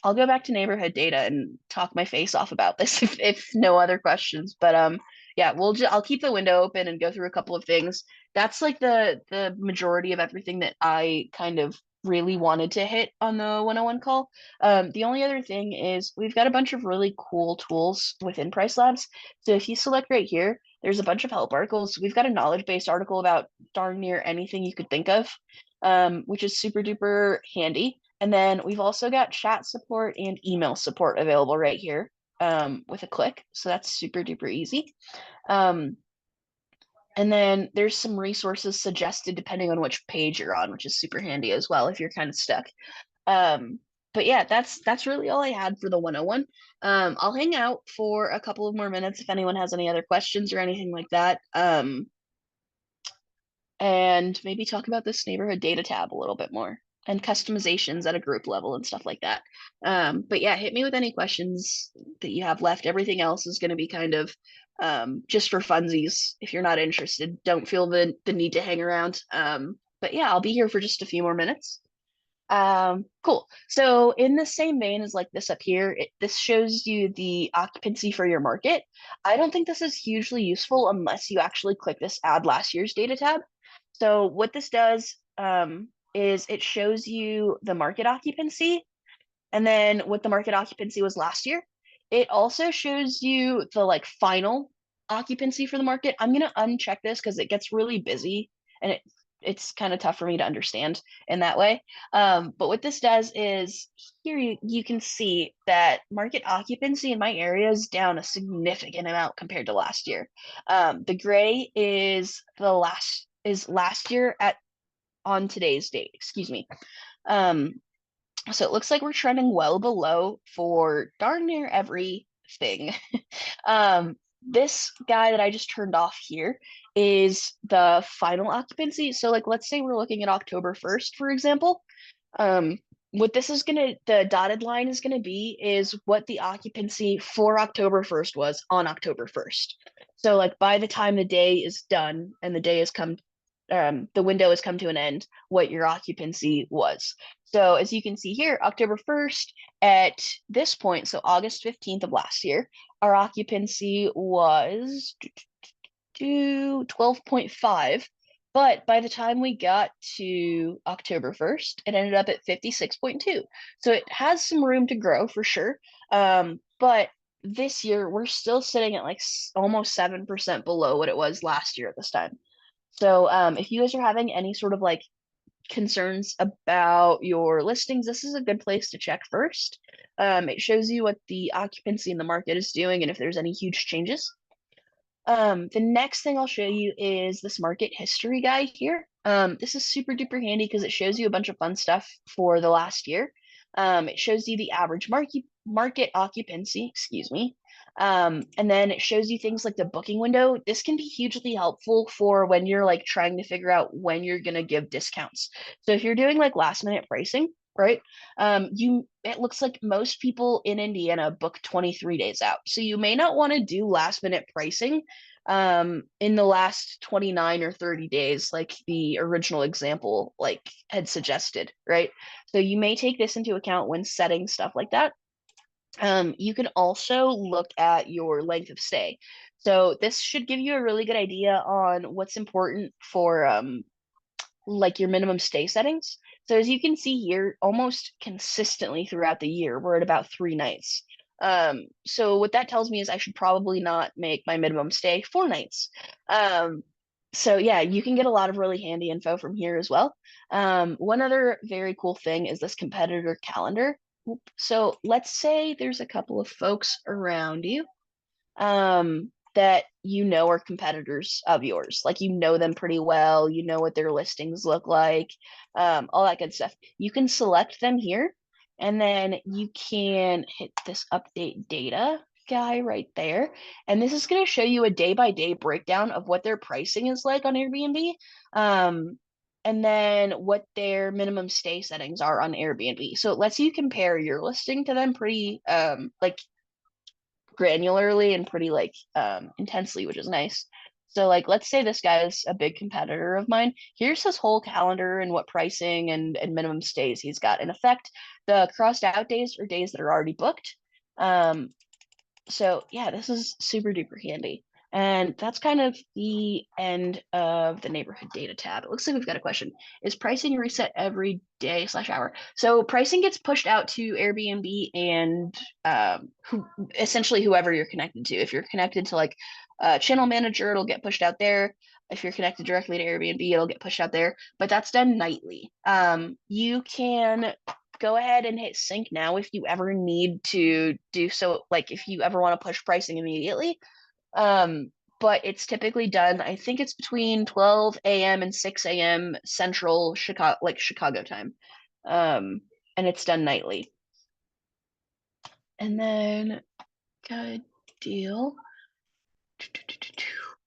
I'll go back to neighborhood data and talk my face off about this if no other questions. But yeah, I'll keep the window open and go through a couple of things. That's like the majority of everything that I kind of really wanted to hit on the 101 call. The only other thing is we've got a bunch of really cool tools within PriceLabs. So if you select right here, there's a bunch of help articles. We've got a knowledge-based article about darn near anything you could think of, which is super duper handy. And then we've also got chat support and email support available right here, with a click. So that's super duper easy. Um, and then there's some resources suggested depending on which page you're on, which is super handy as well if you're kind of stuck. Um, but yeah, that's really all I had for the 101. I'll hang out for a couple of more minutes if anyone has any other questions or anything like that. And maybe talk about this neighborhood data tab a little bit more and customizations at a group level and stuff like that. But yeah, hit me with any questions that you have left. Everything else is going to be kind of just for funsies. If you're not interested, don't feel the need to hang around. But yeah, I'll be here for just a few more minutes. Cool. So in the same vein as like this up here, this shows you the occupancy for your market. I don't think this is hugely useful unless you actually click this add last year's data tab. So what this does is it shows you the market occupancy and then what the market occupancy was last year. It also shows you the like final occupancy for the market. I'm gonna uncheck this because it gets really busy and it's kind of tough for me to understand in that way. But what this does is here you can see that market occupancy in my area is down a significant amount compared to last year. The gray is last year on today's date, excuse me. So it looks like we're trending well below for darn near everything. This guy that I just turned off here is the final occupancy. So like, let's say we're looking at October 1st, for example. What this is the dotted line is gonna be is what the occupancy for October 1st was on October 1st. So like by the time the day is done and the day has come the window has come to an end, what your occupancy was. So as you can see here, October 1st at this point, so August 15th of last year, our occupancy was 12.5. But by the time we got to October 1st, it ended up at 56.2. So it has some room to grow for sure. But this year, we're still sitting at like almost 7% below what it was last year at this time. So if you guys are having any sort of like concerns about your listings, this is a good place to check first. It shows you what the occupancy in the market is doing and if there's any huge changes. The next thing I'll show you is this market history guide here. This is super duper handy because it shows you a bunch of fun stuff for the last year. It shows you the average market occupancy, excuse me. And then it shows you things like the booking window. This can be hugely helpful for when you're like trying to figure out when you're gonna give discounts. So if you're doing like last minute pricing, right? It looks like most people in Indiana book 23 days out. So you may not want to do last minute pricing in the last 29 or 30 days, like the original example like had suggested, right? So you may take this into account when setting stuff like that. You can also look at your length of stay. So this should give you a really good idea on what's important for like your minimum stay settings. So as you can see here, almost consistently throughout the year, we're at about 3 nights. So what that tells me is I should probably not make my minimum stay 4 nights. So yeah, you can get a lot of really handy info from here as well. One other very cool thing is this competitor calendar. So let's say there's a couple of folks around you that you know are competitors of yours. Like you know them pretty well, you know what their listings look like, all that good stuff. You can select them here, and then you can hit this update data guy right there. And this is going to show you a day-by-day breakdown of what their pricing is like on Airbnb. And then what their minimum stay settings are on Airbnb. So it lets you compare your listing to them pretty like granularly and pretty like intensely, which is nice. So like let's say this guy is a big competitor of mine. Here's his whole calendar and what pricing and minimum stays he's got. In effect, the crossed out days are days that are already booked. So yeah, this is super duper handy. And that's kind of the end of the neighborhood data tab. It looks like we've got a question. Is pricing reset every day/hour? So pricing gets pushed out to Airbnb and essentially whoever you're connected to. If you're connected to like a channel manager, it'll get pushed out there. If you're connected directly to Airbnb, it'll get pushed out there. But that's done nightly. You can go ahead and hit sync now if you ever need to do so, like if you ever want to push pricing immediately. But it's typically done, I think it's between 12 a.m. and 6 a.m. Central Chicago time. And it's done nightly. And then good deal.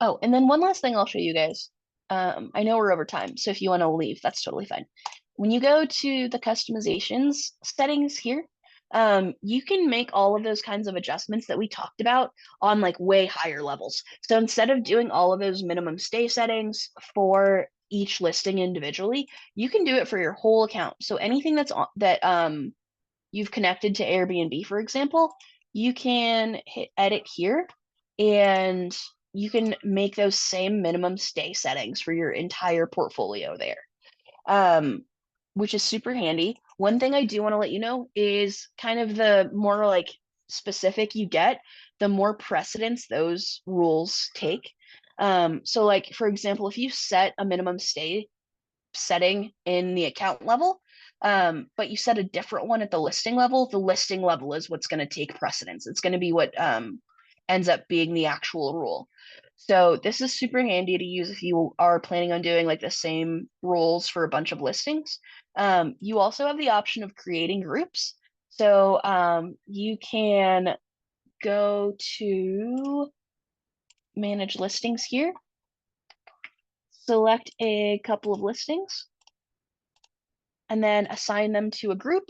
Oh, and then one last thing I'll show you guys. I know we're over time, so if you want to leave, that's totally fine. When you go to the customizations settings here, you can make all of those kinds of adjustments that we talked about on like way higher levels. So instead of doing all of those minimum stay settings for each listing individually, you can do it for your whole account. So anything that's on that you've connected to Airbnb, for example, you can hit edit here and you can make those same minimum stay settings for your entire portfolio there. Which is super handy. One thing I do want to let you know is kind of the more like specific you get, the more precedence those rules take. So like for example, if you set a minimum stay setting in the account level, but you set a different one at the listing level, the listing level is what's going to take precedence. It's going to be what ends up being the actual rule. So this is super handy to use if you are planning on doing like the same rules for a bunch of listings. You also have the option of creating groups. So you can go to manage listings here, select a couple of listings, and then assign them to a group.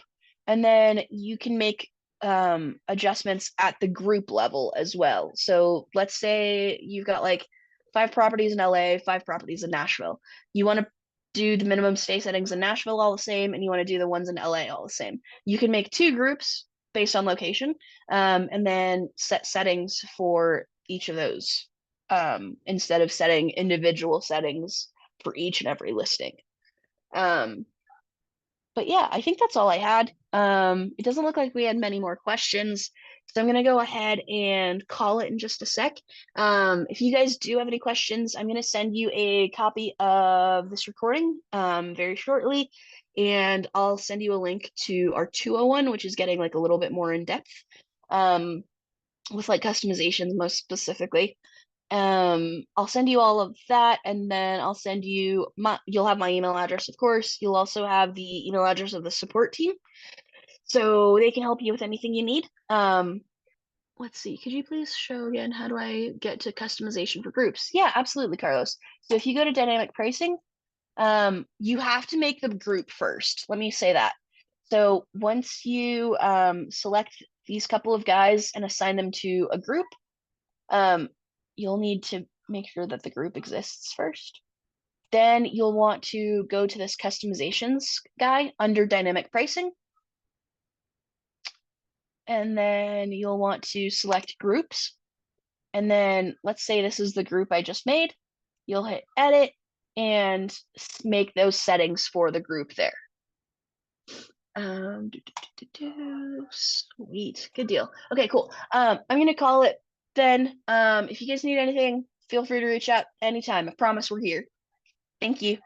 And then you can make adjustments at the group level as well. So let's say you've got like 5 properties in LA, 5 properties in Nashville. You want to do the minimum stay settings in Nashville all the same, and you want to do the ones in LA all the same. You can make 2 groups based on location, and then set settings for each of those, instead of setting individual settings for each and every listing. But yeah, I think that's all I had. It doesn't look like we had many more questions, so I'm gonna go ahead and call it in just a sec. If you guys do have any questions, I'm gonna send you a copy of this recording very shortly, and I'll send you a link to our 201, which is getting like a little bit more in depth, um, with like customizations most specifically. I'll send you all of that, and then I'll send you you'll have my email address, of course. You'll also have the email address of the support team, so they can help you with anything you need. Let's see, could you please show again, how do I get to customization for groups? Yeah, absolutely, Carlos. So if you go to dynamic pricing, you have to make the group first. Let me say that. So once you select these couple of guys and assign them to a group, um, you'll need to make sure that the group exists first. Then you'll want to go to this customizations guy under dynamic pricing. And then you'll want to select groups. And then let's say this is the group I just made. You'll hit edit and make those settings for the group there. Sweet, good deal. Okay, cool. I'm gonna call it then. If you guys need anything, feel free to reach out anytime. I promise we're here. Thank you.